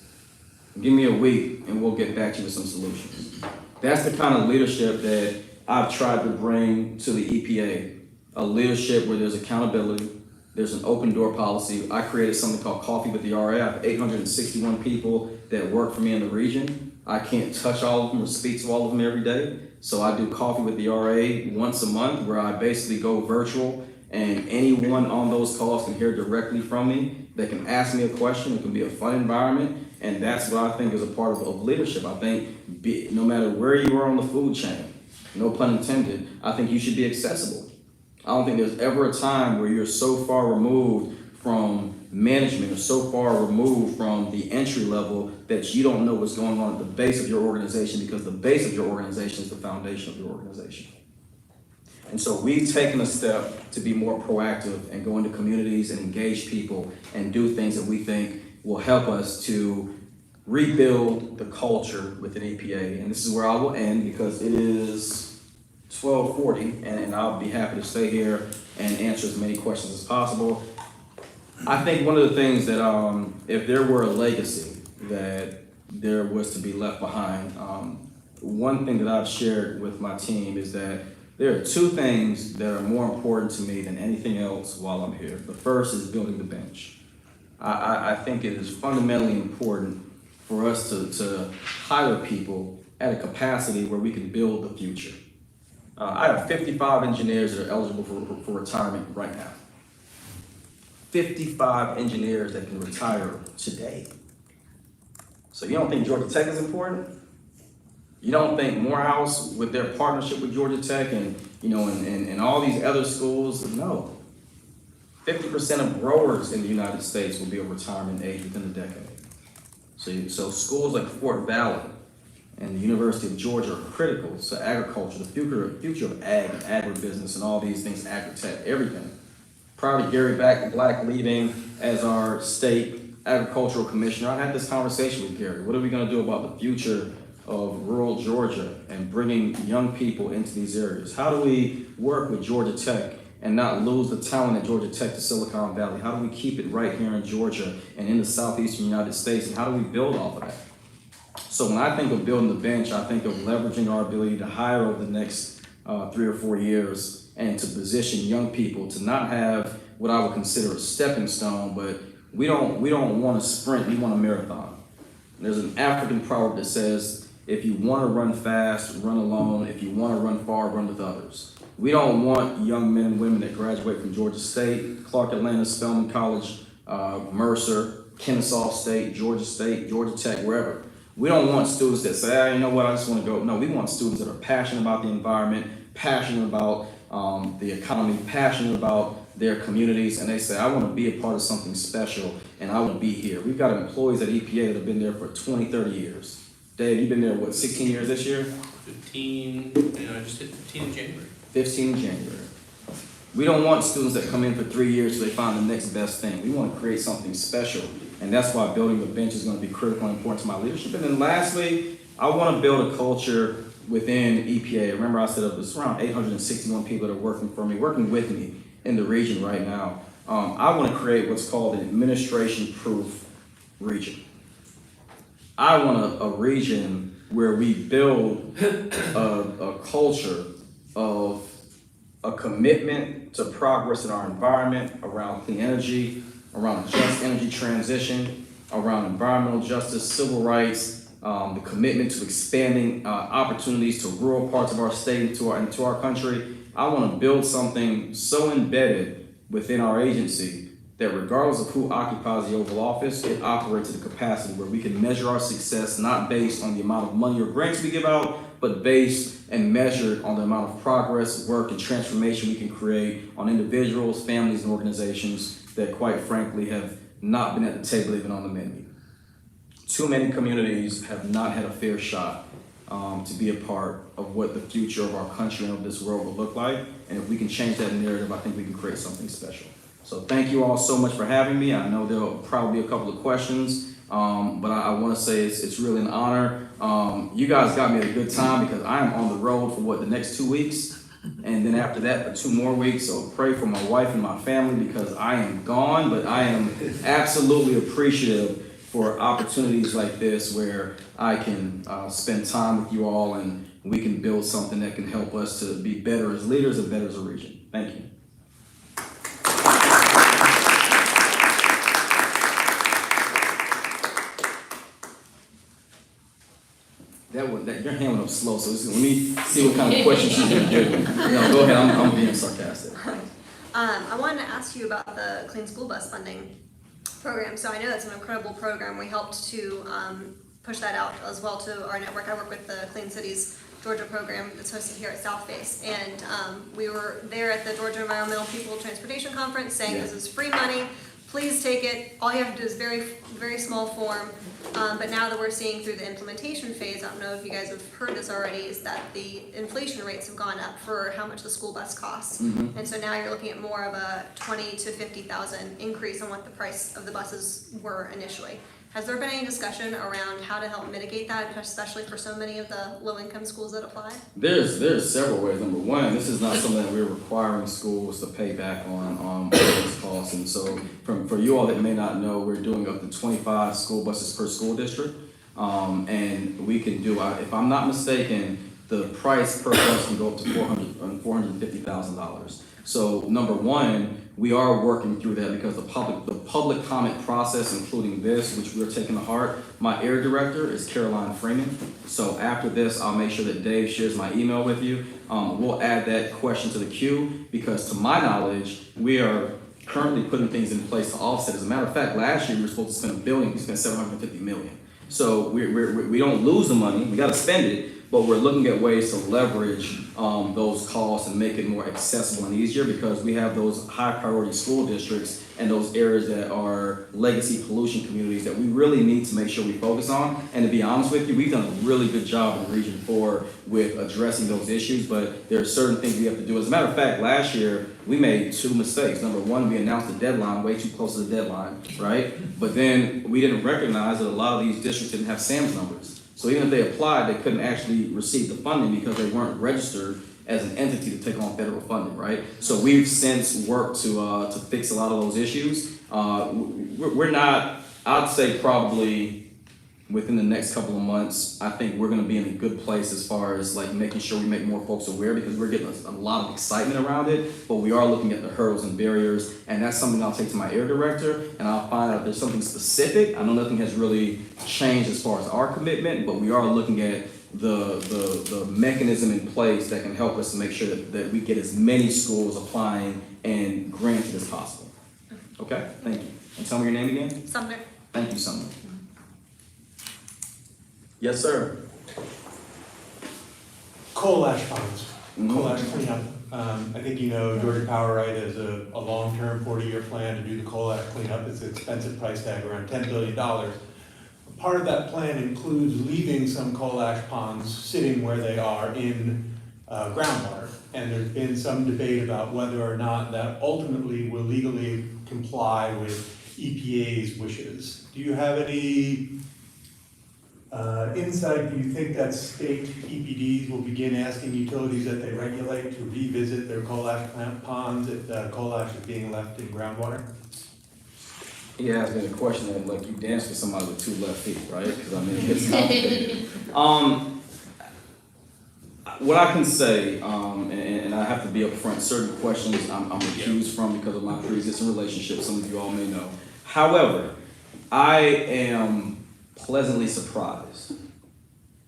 Give me a week and we'll get back to you with some solutions. That's the kind of leadership that I've tried to bring to the EPA. A leadership where there's accountability, there's an open door policy. I created something called Coffee with the RA. I have 861 people that work for me in the region. I can't touch all of them or speak to all of them every day. So I do Coffee with the RA once a month where I basically go virtual and anyone on those calls can hear directly from me. They can ask me a question. It can be a fun environment. And that's what I think is a part of leadership. I think no matter where you are on the food chain, no pun intended, I think you should be accessible. I don't think there's ever a time where you're so far removed from management or so far removed from the entry level that you don't know what's going on at the base of your organization, because the base of your organization is the foundation of your organization. And so we've taken a step to be more proactive and go into communities and engage people and do things that we think will help us to rebuild the culture within EPA. And this is where I will end because it is 12:40 and I'll be happy to stay here and answer as many questions as possible. I think one of the things that if there were a legacy that there was to be left behind, one thing that I've shared with my team is that there are 2 things that are more important to me than anything else while I'm here. The first is building the bench. I think it is fundamentally important for us to hire people at a capacity where we can build the future. I have 55 engineers that are eligible for retirement right now. 55 engineers that can retire today. So you don't think Georgia Tech is important? You don't think Morehouse, with their partnership with Georgia Tech and all these other schools? No. 50% of growers in the United States will be of retirement age within a decade. So schools like Fort Valley and the University of Georgia are critical to agriculture, the future of ag and agribusiness and all these things, agri-tech, everything. Prior to Gary Black leaving as our state agricultural commissioner, I had this conversation with Gary. What are we going to do about the future of rural Georgia and bringing young people into these areas? How do we work with Georgia Tech and not lose the talent at Georgia Tech to Silicon Valley? How do we keep it right here in Georgia and in the southeastern United States? And how do we build off of that? So when I think of building the bench, I think of leveraging our ability to hire over the next 3 or 4 years and to position young people to not have what I would consider a stepping stone, but we don't want a sprint, we want a marathon. There's an African proverb that says, if you want to run fast, run alone. If you want to run far, run with others. We don't want young men and women that graduate from Georgia State, Clark Atlanta, Spelman College, Mercer, Kennesaw State, Georgia Tech, wherever. We don't want students that say, you know what, I just want to go. No, we want students that are passionate about the environment, passionate about the economy, passionate about their communities, and they say, I want to be a part of something special, and I want to be here. We've got employees at EPA that have been there for 20, 30 years. Dave, you've been there, what, 16 years this year? 15, I just hit 15 in January. 15 in January. We don't want students that come in for 3 years so they find the next best thing. We want to create something special, and that's why building the bench is going to be critical and important to my leadership. And then lastly, I want to build a culture within EPA. Remember I said it's around 861 people that are working for me, working with me in the region right now. I want to create what's called an administration-proof region. I want a region where we build a culture of a commitment to progress in our environment, around clean energy, around just energy transition, around environmental justice, civil rights, the commitment to expanding opportunities to rural parts of our state and to our country. I want to build something so embedded within our agency that regardless of who occupies the Oval Office, it operates at a capacity where we can measure our success not based on the amount of money or grants we give out, but based and measured on the amount of progress, work, and transformation we can create on individuals, families, and organizations that quite frankly have not been at the table even on the menu. Too many communities have not had a fair shot to be a part of what the future of our country and of this world will look like. And if we can change that narrative, I think we can create something special. So thank you all so much for having me. I know there'll probably be a couple of questions, but I want to say it's really an honor. You guys got me at a good time because I am on the road for the next 2 weeks. And then after that for 2 more weeks. So pray for my wife and my family because I am gone, but I am absolutely appreciative for opportunities like this where I can spend time with you all and we can build something that can help us to be better as leaders and better as a region. Thank you. Your hand went up slow, so let me see what kind of questions she's gonna give me. Go ahead, I'm being sarcastic. I wanted to ask you about the Clean School Bus Funding program. So I know that's an incredible program. We helped to push that out as well to our network. I work with the Clean Cities Georgia program that's hosted here at Southface. And we were there at the Georgia Environmental People Transportation Conference saying this is free money. Please take it. All you have to do is very small form. But now that we're seeing through the implementation phase, I don't know if you guys have heard this already, is that the inflation rates have gone up for how much the school bus costs. Mm-hmm. And so now you're looking at more of a 20 to 50,000 increase on what the price of the buses were initially. Has there been any discussion around how to help mitigate that, especially for so many of the low-income schools that apply? There's several ways. Number one, this is not something that we're requiring schools to pay back on those costs. And so for you all that may not know, we're doing up to 25 school buses per school district. And we can do, if I'm not mistaken, the price per bus can go up to $450,000. So number one, we are working through that because the public comment process, including this, which we're taking to heart. My air director is Caroline Freeman. So after this, I'll make sure that Dave shares my email with you. We'll add that question to the queue because to my knowledge, we are currently putting things in place to offset. As a matter of fact, last year we were supposed to spend $1 billion, we spent $750 million. So we don't lose the money, we gotta spend it, but we're looking at ways to leverage those costs and make it more accessible and easier because we have those high priority school districts and those areas that are legacy pollution communities that we really need to make sure we focus on. And to be honest with you, we've done a really good job in Region 4 with addressing those issues, but there are certain things we have to do. As a matter of fact, last year, we made 2 mistakes. Number one, we announced the deadline way too close to the deadline, right? But then we didn't recognize that a lot of these districts didn't have SAM's numbers. So even if they applied, they couldn't actually receive the funding because they weren't registered as an entity to take on federal funding, right? So we've since worked to fix a lot of those issues. We're not, I'd say probably within the next couple of months, I think we're gonna be in a good place as far as like making sure we make more folks aware because we're getting a lot of excitement around it, but we are looking at the hurdles and barriers, and that's something I'll take to my air director, and I'll find out if there's something specific. I know nothing has really changed as far as our commitment, but we are looking at the mechanism in place that can help us to make sure that we get as many schools applying and granted as possible. Okay, thank you. And tell me your name again? Sumner. Thank you, Sumner. Yes, sir. Coal ash ponds, coal ash cleanup. I think you know Georgia Power Right has a long-term 40-year plan to do the coal ash cleanup. It's an expensive price tag, around $10 billion. Part of that plan includes leaving some coal ash ponds sitting where they are in groundwater. And there's been some debate about whether or not that ultimately will legally comply with EPA's wishes. Do you have any insight? Do you think that state EPDs will begin asking utilities that they regulate to revisit their coal ash ponds if coal ash is being left in groundwater? He asked me a question that like you dance with somebody with 2 left feet, right? Because I mean, it's complicated. What I can say, and I have to be upfront, certain questions I'm recused from because of my pre-existing relationship, some of you all may know. However, I am pleasantly surprised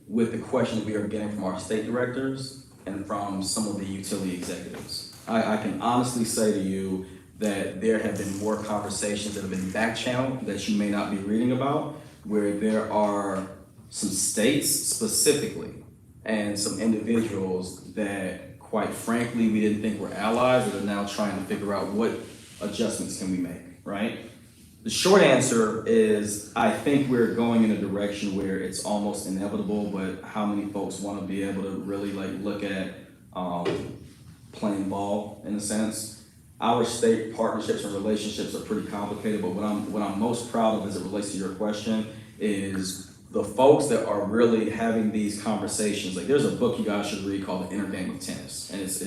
with the questions we are getting from our state directors and from some of the utility executives. I can honestly say to you that there have been more conversations that have been back-channeled that you may not be reading about, where there are some states specifically and some individuals that, quite frankly, we didn't think were allies that are now trying to figure out what adjustments can we make, right? The short answer is I think we're going in a direction where it's almost inevitable, but how many folks want to be able to really like look at playing ball in a sense? Our state partnerships and relationships are pretty complicated, but what I'm most proud of as it relates to your question is the folks that are really having these conversations. Like there's a book you guys should read called The Inner Game of Tennis, and it's a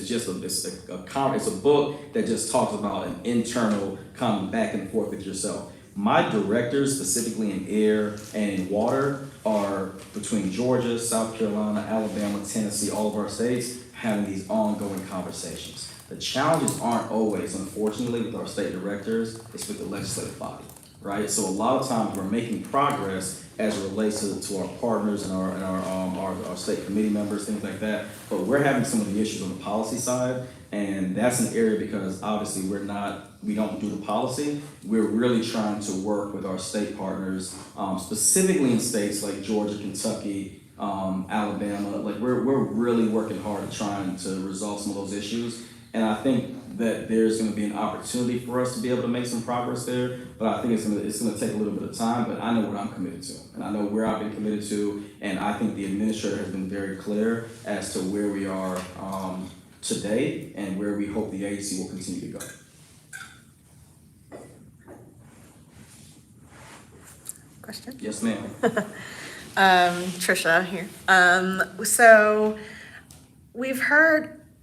book that just talks about an internal kind of back and forth with yourself. My directors, specifically in air and in water, are between Georgia, South Carolina, Alabama, Tennessee, all of our states, having these ongoing conversations. The challenges aren't always, unfortunately, with our state directors, it's with the legislative body, right? So a lot of times we're making progress as it relates to our partners and our state committee members, things like that. But we're having some of the issues on the policy side, and that's an area because obviously we don't do the policy. We're really trying to work with our state partners, specifically in states like Georgia, Kentucky, Alabama. Like we're really working hard at trying to resolve some of those issues. And I think that there's going to be an opportunity for us to be able to make some progress there, but I think it's going to take a little bit of time, but I know what I'm committed to, and I know where I've been committed to, and I think the administrator has been very clear as to where we are today and where we hope the agency will continue to go. Question? Yes, ma'am. Trisha here. So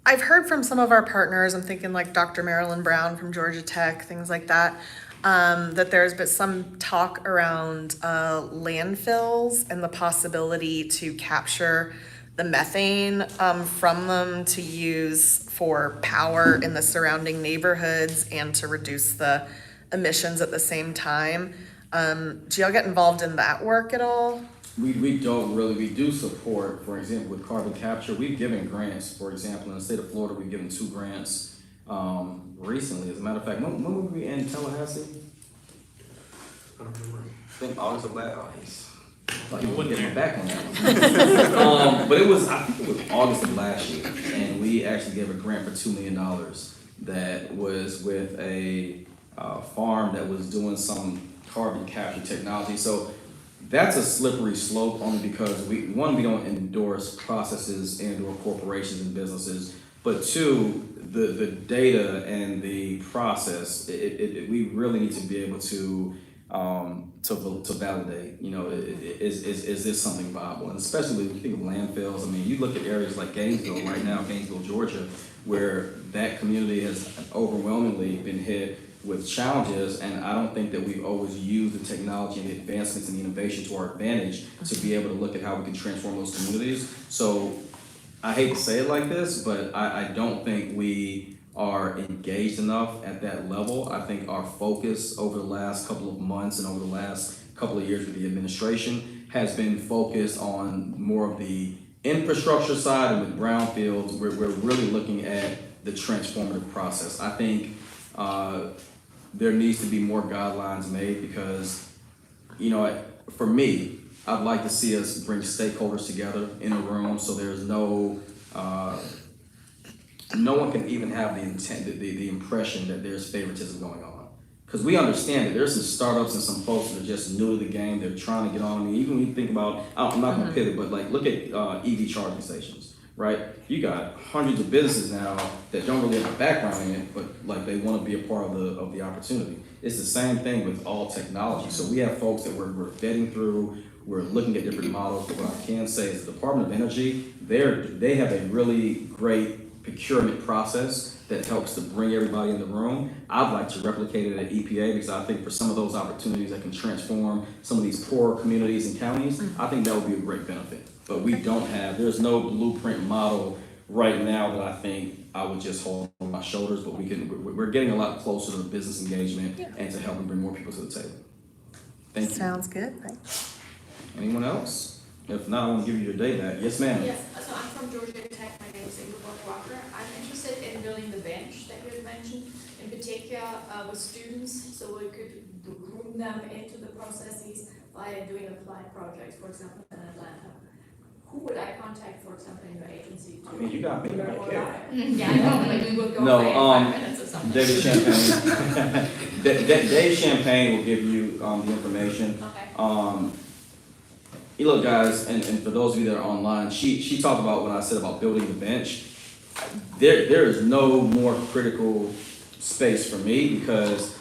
I've heard from some of our partners, I'm thinking like Dr. Marilyn Brown from Georgia Tech, things like that, that there's been some talk around landfills and the possibility to capture the methane from them to use for power in the surrounding neighborhoods and to reduce the emissions at the same time. Do y'all get involved in that work at all? We don't really. We do support, for example, with carbon capture. We've given grants, for example, in the state of Florida, we've given 2 grants recently. As a matter of fact, when were we in Tallahassee? I don't remember. I think August of last. Like You you wouldn't wouldn't get there. back on that one. But I think it was August of last year, and we actually gave a grant for $2 million that was with a farm that was doing some carbon capture technology. So that's a slippery slope only because we don't endorse processes and or corporations and businesses, but 2, the data and the process, we really need to be able to validate, is this something viable? And especially when you think of landfills, I mean, you look at areas like Gainesville right now, Gainesville, Georgia, where that community has overwhelmingly been hit with challenges, and I don't think that we've always used the technology and the advancements and the innovation to our advantage to be able to look at how we can transform those communities. So I hate to say it like this, but I don't think we are engaged enough at that level. I think our focus over the last couple of months and over the last couple of years with the administration has been focused on more of the infrastructure side, and with brownfields, we're really looking at the transformative process. I think there needs to be more guidelines made because, for me, I'd like to see us bring stakeholders together in a room so there's no no one can even have the intent, the impression that there's favoritism going on. Because we understand that there's some startups and some folks that are just new to the game, they're trying to get on. I mean, even when you think about, I'm not gonna pivot, but like, look at EV charging stations, right? You got hundreds of businesses now that don't really have a background in it, but like they wanna be a part of the opportunity. It's the same thing with all technology. So we have folks that we're vetting through, we're looking at different models, but what I can say is the Department of Energy, they have a really great procurement process that helps to bring everybody in the room. I'd like to replicate it at EPA because I think for some of those opportunities that can transform some of these poorer communities and counties, I think that would be a great benefit. But we don't have, there's no blueprint model right now that I think I would just hold on my shoulders, but we're getting a lot closer to the business engagement and to helping bring more people to the table. Thank you. Sounds good, thanks. Anyone else? If not, I want to give you your day back. Yes, ma'am. Yes, so I'm from Georgia Tech, my name is Equitable Walker. I'm interested in building the bench that you had mentioned, in particular with students, so we could groom them into the processes by doing applied projects, for example, in Atlanta. Who would I contact, for example, in your agency? I mean, you got me learn right more here. about it? Yeah, I know, like we will go No, for 5 minutes or something. David Champagne. Dave Champagne will give you the information. Okay. Look, guys, and for those of you that are online, she talked about what I said about building the bench. There is no more critical space for me because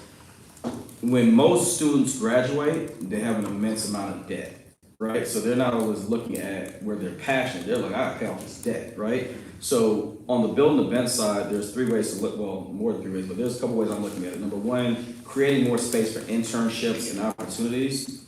when most students graduate, they have an immense amount of debt, right? So they're not always looking at where they're passionate. They're like, I gotta pay off this debt, right? So on the building the bench side, there's 3 ways to look, well, more than 3 ways, but there's a couple ways I'm looking at it. Number 1, creating more space for internships and opportunities.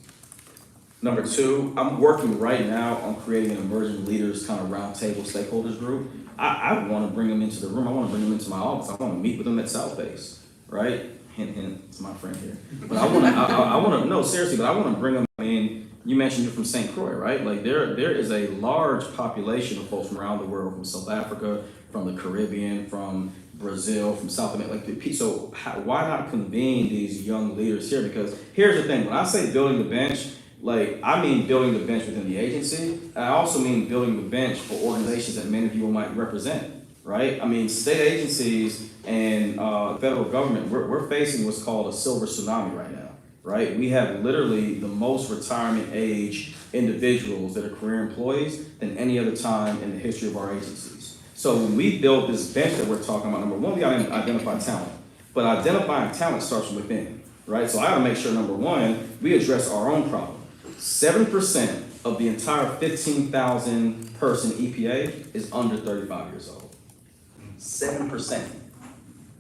Number 2, I'm working right now on creating an emerging leaders kind of roundtable stakeholders group. I want to bring them into the room. I want to bring them into my office. I want to meet with them at Southface, right? Hint, hint, it's my friend here. But I want to, no, seriously, but I want to bring them in. You mentioned you're from St. Croix, right? Like there is a large population of folks from around the world, from South Africa, from the Caribbean, from Brazil, from South America. Like, so why not convene these young leaders here? Because here's the thing, when I say building the bench, like, I mean building the bench within the agency, and I also mean building the bench for organizations that many of you might represent, right? I mean, state agencies and federal government, we're facing what's called a silver tsunami right now, right? We have literally the most retirement age individuals that are career employees than any other time in the history of our agencies. So when we build this bench that we're talking about, number 1, we gotta identify talent, but identifying talent starts from within, right? So I gotta make sure, number 1, we address our own problem. 7% of the entire 15,000 person EPA is under 35 years old. 7%,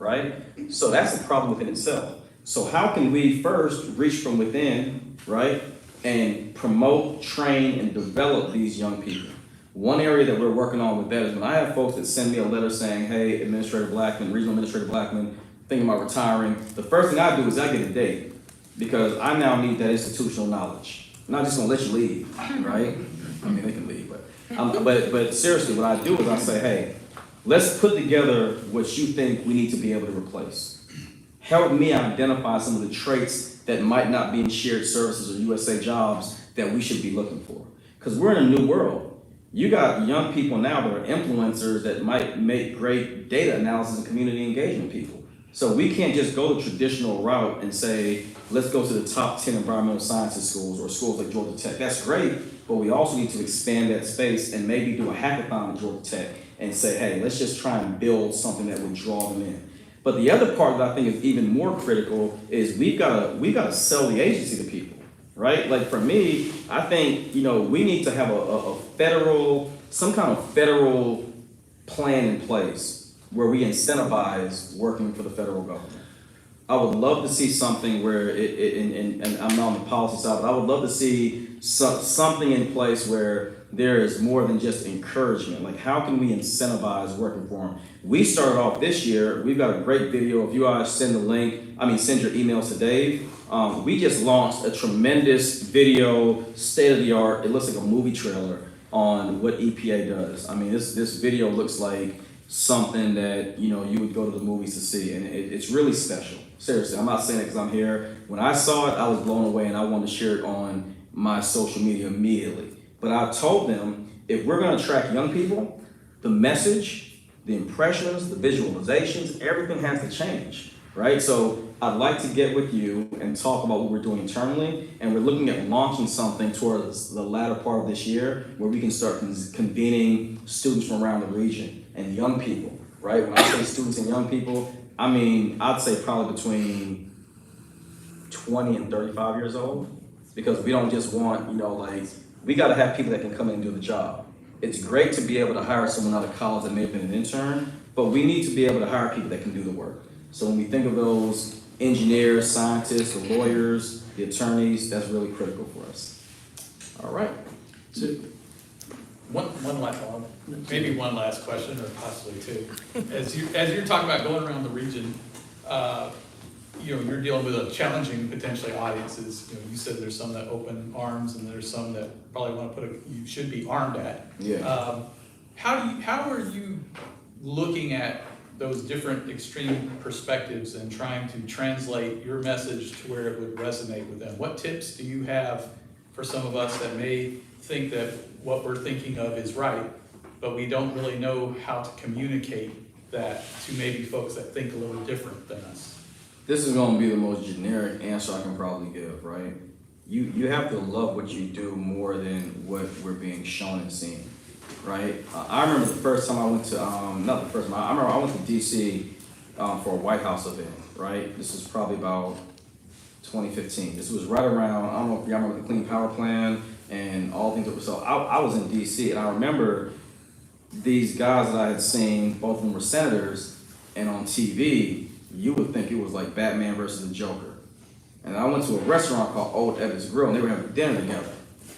right? So that's a problem within itself. So how can we first reach from within, right, and promote, train, and develop these young people? One area that we're working on with that is when I have folks that send me a letter saying, hey, Administrator Blackman, Regional Administrator Blackman, thinking about retiring, the first thing I do is I get a date because I now need that institutional knowledge. I'm not just gonna let you leave, right? I mean, they can leave, but seriously, what I do is I say, hey, let's put together what you think we need to be able to replace. Help me identify some of the traits that might not be in shared services or USA jobs that we should be looking for. Because we're in a new world. You got young people now that are influencers that might make great data analysis and community engagement people. So we can't just go the traditional route and say, let's go to the top 10 environmental sciences schools or schools like Georgia Tech. That's great, but we also need to expand that space and maybe do a hackathon at Georgia Tech and say, hey, let's just try and build something that would draw them in. But the other part that I think is even more critical is we've got to sell the agency to people, right? Like for me, I think, we need to have some kind of federal plan in place where we incentivize working for the federal government. I would love to see something where and I'm not on the policy side, but I would love to see something in place where there is more than just encouragement. Like, how can we incentivize working for them? We started off this year, we've got a great video. If you guys send your emails to Dave. We just launched a tremendous video, state-of-the-art, it looks like a movie trailer on what EPA does. I mean, this video looks like something that, you would go to the movies to see, and it's really special. Seriously, I'm not saying it because I'm here. When I saw it, I was blown away, and I wanted to share it on my social media immediately. But I told them, if we're going to attract young people, the message the impressions, the visualizations, everything has to change, right? So I'd like to get with you and talk about what we're doing internally, and we're looking at launching something towards the latter part of this year where we can start convening students from around the region and young people, right? When I say students and young people, I mean, I'd say probably between 20 and 35 years old, because we don't just want, we gotta have people that can come in and do the job. It's great to be able to hire someone out of college that may have been an intern, but we need to be able to hire people that can do the work. So when we think of those engineers, scientists, the lawyers, the attorneys, that's really critical for us. All right. So, one last one, maybe one last question, or possibly two. As you're talking about going around the region, you're dealing with a challenging, potentially, audiences. You said there's some that open arms, and there's some that probably want to you should be armed at. Yeah. How are you looking at those different extreme perspectives and trying to translate your message to where it would resonate with them? What tips do you have for some of us that may think that what we're thinking of is right, but we don't really know how to communicate that to maybe folks that think a little different than us? This is going to be the most generic answer I can probably give, right? You have to love what you do more than what we're being shown and seen, right? I remember the first time I went to, not the first time, I remember I went to DC for a White House event, right? This was probably about 2015. This was right around, I don't know if y'all remember the Clean Power Plan and all things that were, so I was in DC, and I remember these guys that I had seen, both of them were senators, and on TV, you would think it was like Batman versus the Joker. And I went to a restaurant called Old Ebbitt's Grill, and they were having dinner together,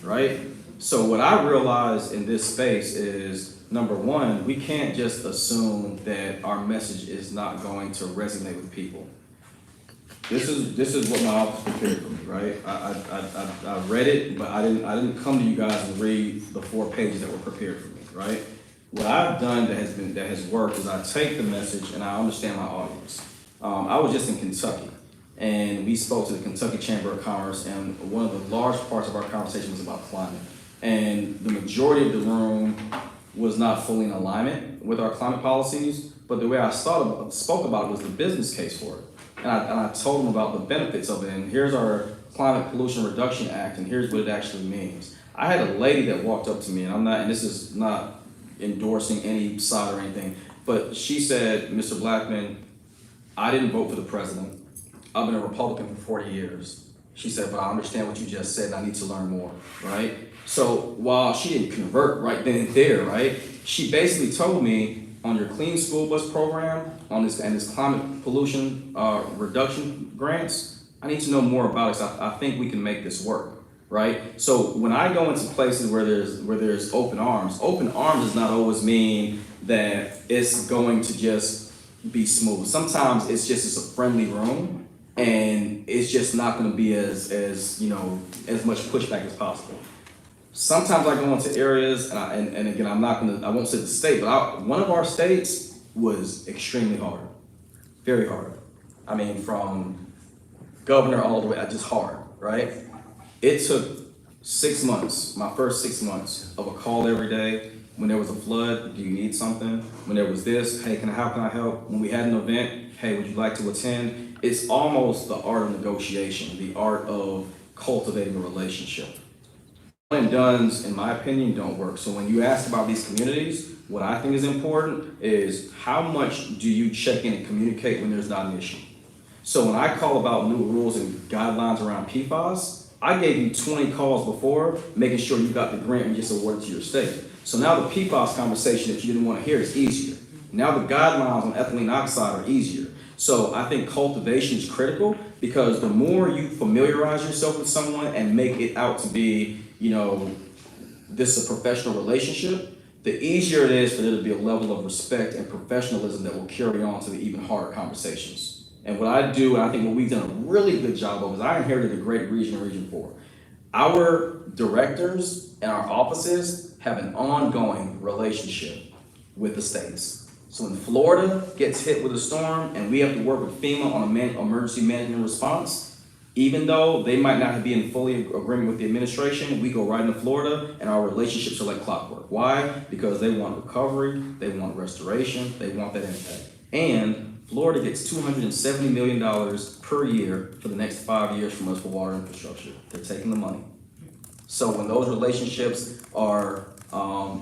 right? So what I realized in this space is, number one, we can't just assume that our message is not going to resonate with people. This is what my office prepared for me, right? I read it, but I didn't come to you guys and read the 4 pages that were prepared for me, right? What I've done that has worked is I take the message and I understand my audience. I was just in Kentucky, and we spoke to the Kentucky Chamber of Commerce, and one of the large parts of our conversation was about climate. And the majority of the room was not fully in alignment with our climate policies, but the way I spoke about it was the business case for it. And I told them about the benefits of it, and here's our Climate Pollution Reduction Act, and here's what it actually means. I had a lady that walked up to me, and this is not endorsing any side or anything, but she said, Mr. Blackman, I didn't vote for the president. I've been a Republican for 40 years. She said, but I understand what you just said, and I need to learn more, right? So while she didn't convert right then and there, right, she basically told me, on your clean school bus program, on this climate pollution reduction grants, I need to know more about it, because I think we can make this work, right? So when I go into places where there's open arms does not always mean that it's going to just be smooth. Sometimes it's a friendly room, and it's just not going to be as much pushback as possible. Sometimes I go into areas, and again, I won't say the state, but one of our states was extremely hard, very hard. I mean, from governor all the way, just hard, right? It took 6 months, my first 6 months, of a call every day. When there was a flood, do you need something? When there was this, hey, how can I help? When we had an event, hey, would you like to attend? It's almost the art of negotiation, the art of cultivating a relationship. One and dones, in my opinion, don't work. So when you ask about these communities, what I think is important is how much do you check in and communicate when there's not an issue? So when I call about new rules and guidelines around PFAS, I gave you 20 calls before, making sure you got the grant and just awarded to your state. So now the PFAS conversation that you didn't want to hear is easier. Now the guidelines on ethylene oxide are easier. So I think cultivation is critical, because the more you familiarize yourself with someone and make it out to be, this is a professional relationship, the easier it is for there to be a level of respect and professionalism that will carry on to the even harder conversations. And what I do, and I think what we've done a really good job of, is I inherited a great region in Region 4. Our directors and our offices have an ongoing relationship with the states. So when Florida gets hit with a storm and we have to work with FEMA on emergency management response, Even though they might not be in fully agreement with the administration, we go right into Florida and our relationships are like clockwork. Why? Because they want recovery, they want restoration, they want that impact. And Florida gets $270 million per year for the next 5 years from us for water infrastructure. They're taking the money. So when those relationships are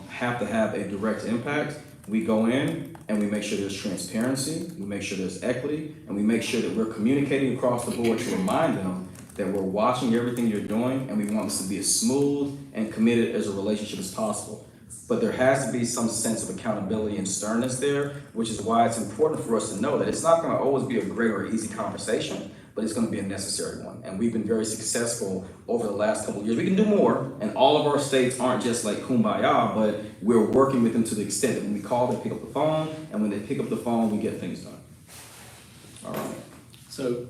have to have a direct impact, we go in and we make sure there's transparency, we make sure there's equity, and we make sure that we're communicating across the board to remind them that we're watching everything you're doing and we want this to be as smooth and committed as a relationship as possible. But there has to be some sense of accountability and sternness there, which is why it's important for us to know that it's not gonna always be a great or easy conversation, but it's gonna be a necessary one. And we've been very successful over the last couple of years. We can do more, and all of our states aren't just like kumbaya, but we're working with them to the extent that when we call, they pick up the phone, and when they pick up the phone, we get things done. All right. So,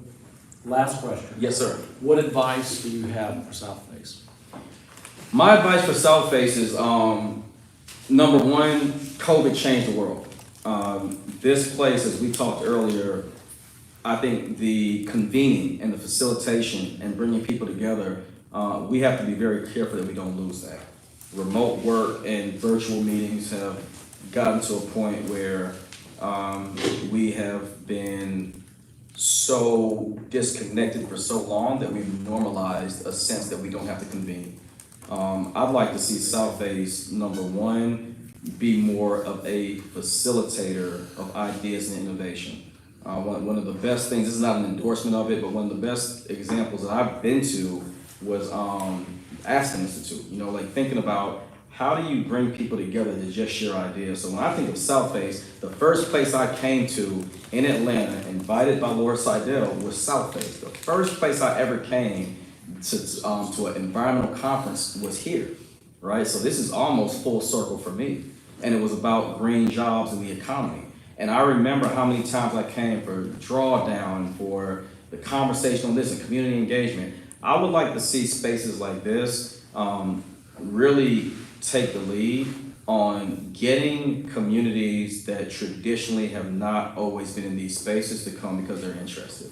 last question. Yes, sir. What advice do you have for Southface? My advice for Southface is, number one, COVID changed the world. This place, as we talked earlier, I think the convening and the facilitation and bringing people together, we have to be very careful that we don't lose that. Remote work and virtual meetings have gotten to a point where we have been so disconnected for so long that we've normalized a sense that we don't have to convene. I'd like to see Southface, number one, be more of a facilitator of ideas and innovation. One of the best things, this is not an endorsement of it, but one of the best examples that I've been to was Aspen Institute. You know, like thinking about how do you bring people together to just share ideas. So when I think of Southface, the first place I came to in Atlanta, invited by Laura Seidel, was Southface. The first place I ever came to an environmental conference was here, right? So this is almost full circle for me. And it was about green jobs and the economy. And I remember how many times I came for drawdown, for the conversation on this and community engagement. I would like to see spaces like this really take the lead on getting communities that traditionally have not always been in these spaces to come because they're interested.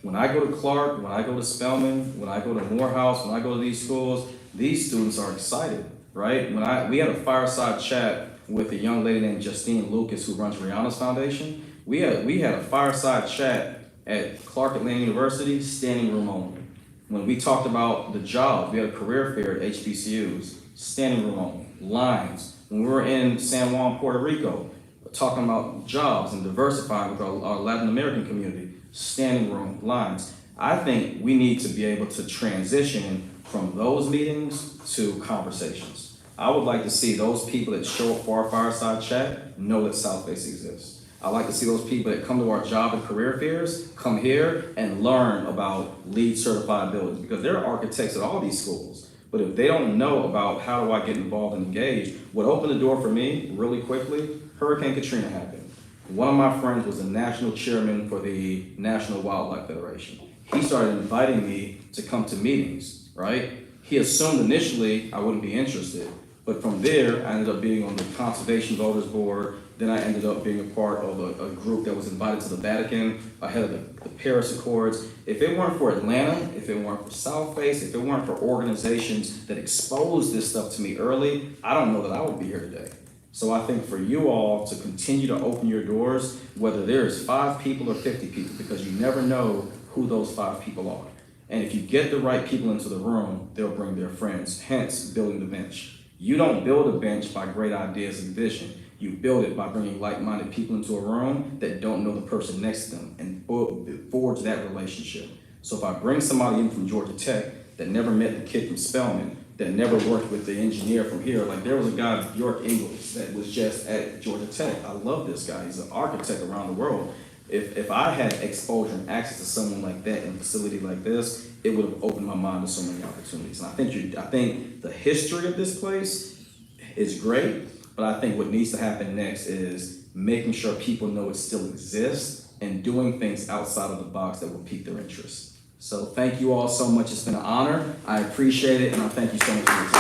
When I go to Clark, when I go to Spelman, when I go to Morehouse, when I go to these schools, these students are excited, right? We had a fireside chat with a young lady named Justine Lucas who runs Rihanna's Foundation. We had a fireside chat at Clark Atlanta University, standing room only. When we talked about the jobs, we had a career fair at HBCUs, standing room only, lines. When we were in San Juan, Puerto Rico, talking about jobs and diversifying with our Latin American community, standing room, lines. I think we need to be able to transition from those meetings to conversations. I would like to see those people that show up for our fireside chat know that Southface exists. I like to see those people that come to our job and career fairs come here and learn about LEED certifiability, because there are architects at all these schools. But if they don't know about how do I get involved and engaged, what opened the door for me really quickly, Hurricane Katrina happened. One of my friends was the national chairman for the National Wildlife Federation. He started inviting me to come to meetings, right? He assumed initially I wouldn't be interested, but from there, I ended up being on the Conservation Voters Board. Then I ended up being a part of a group that was invited to the Vatican ahead of the Paris Accords. If it weren't for Atlanta, if it weren't for Southface, if it weren't for organizations that exposed this stuff to me early, I don't know that I would be here today. So I think for you all to continue to open your doors, whether there's 5 people or 50 people, because you never know who those 5 people are. And if you get the right people into the room, they'll bring their friends, hence building the bench. You don't build a bench by great ideas and vision. You build it by bringing like-minded people into a room that don't know the person next to them and forge that relationship. So if I bring somebody in from Georgia Tech that never met the kid from Spelman, that never worked with the engineer from here, like there was a guy, York Ingles, that was just at Georgia Tech. I love this guy. He's an architect around the world. If I had exposure and access to someone like that in a facility like this, it would have opened my mind to so many opportunities. And I think the history of this place is great, but I think what needs to happen next is making sure people know it still exists and doing things outside of the box that will pique their interest. So thank you all so much. It's been an honor. I appreciate it, and I thank you so much for your time.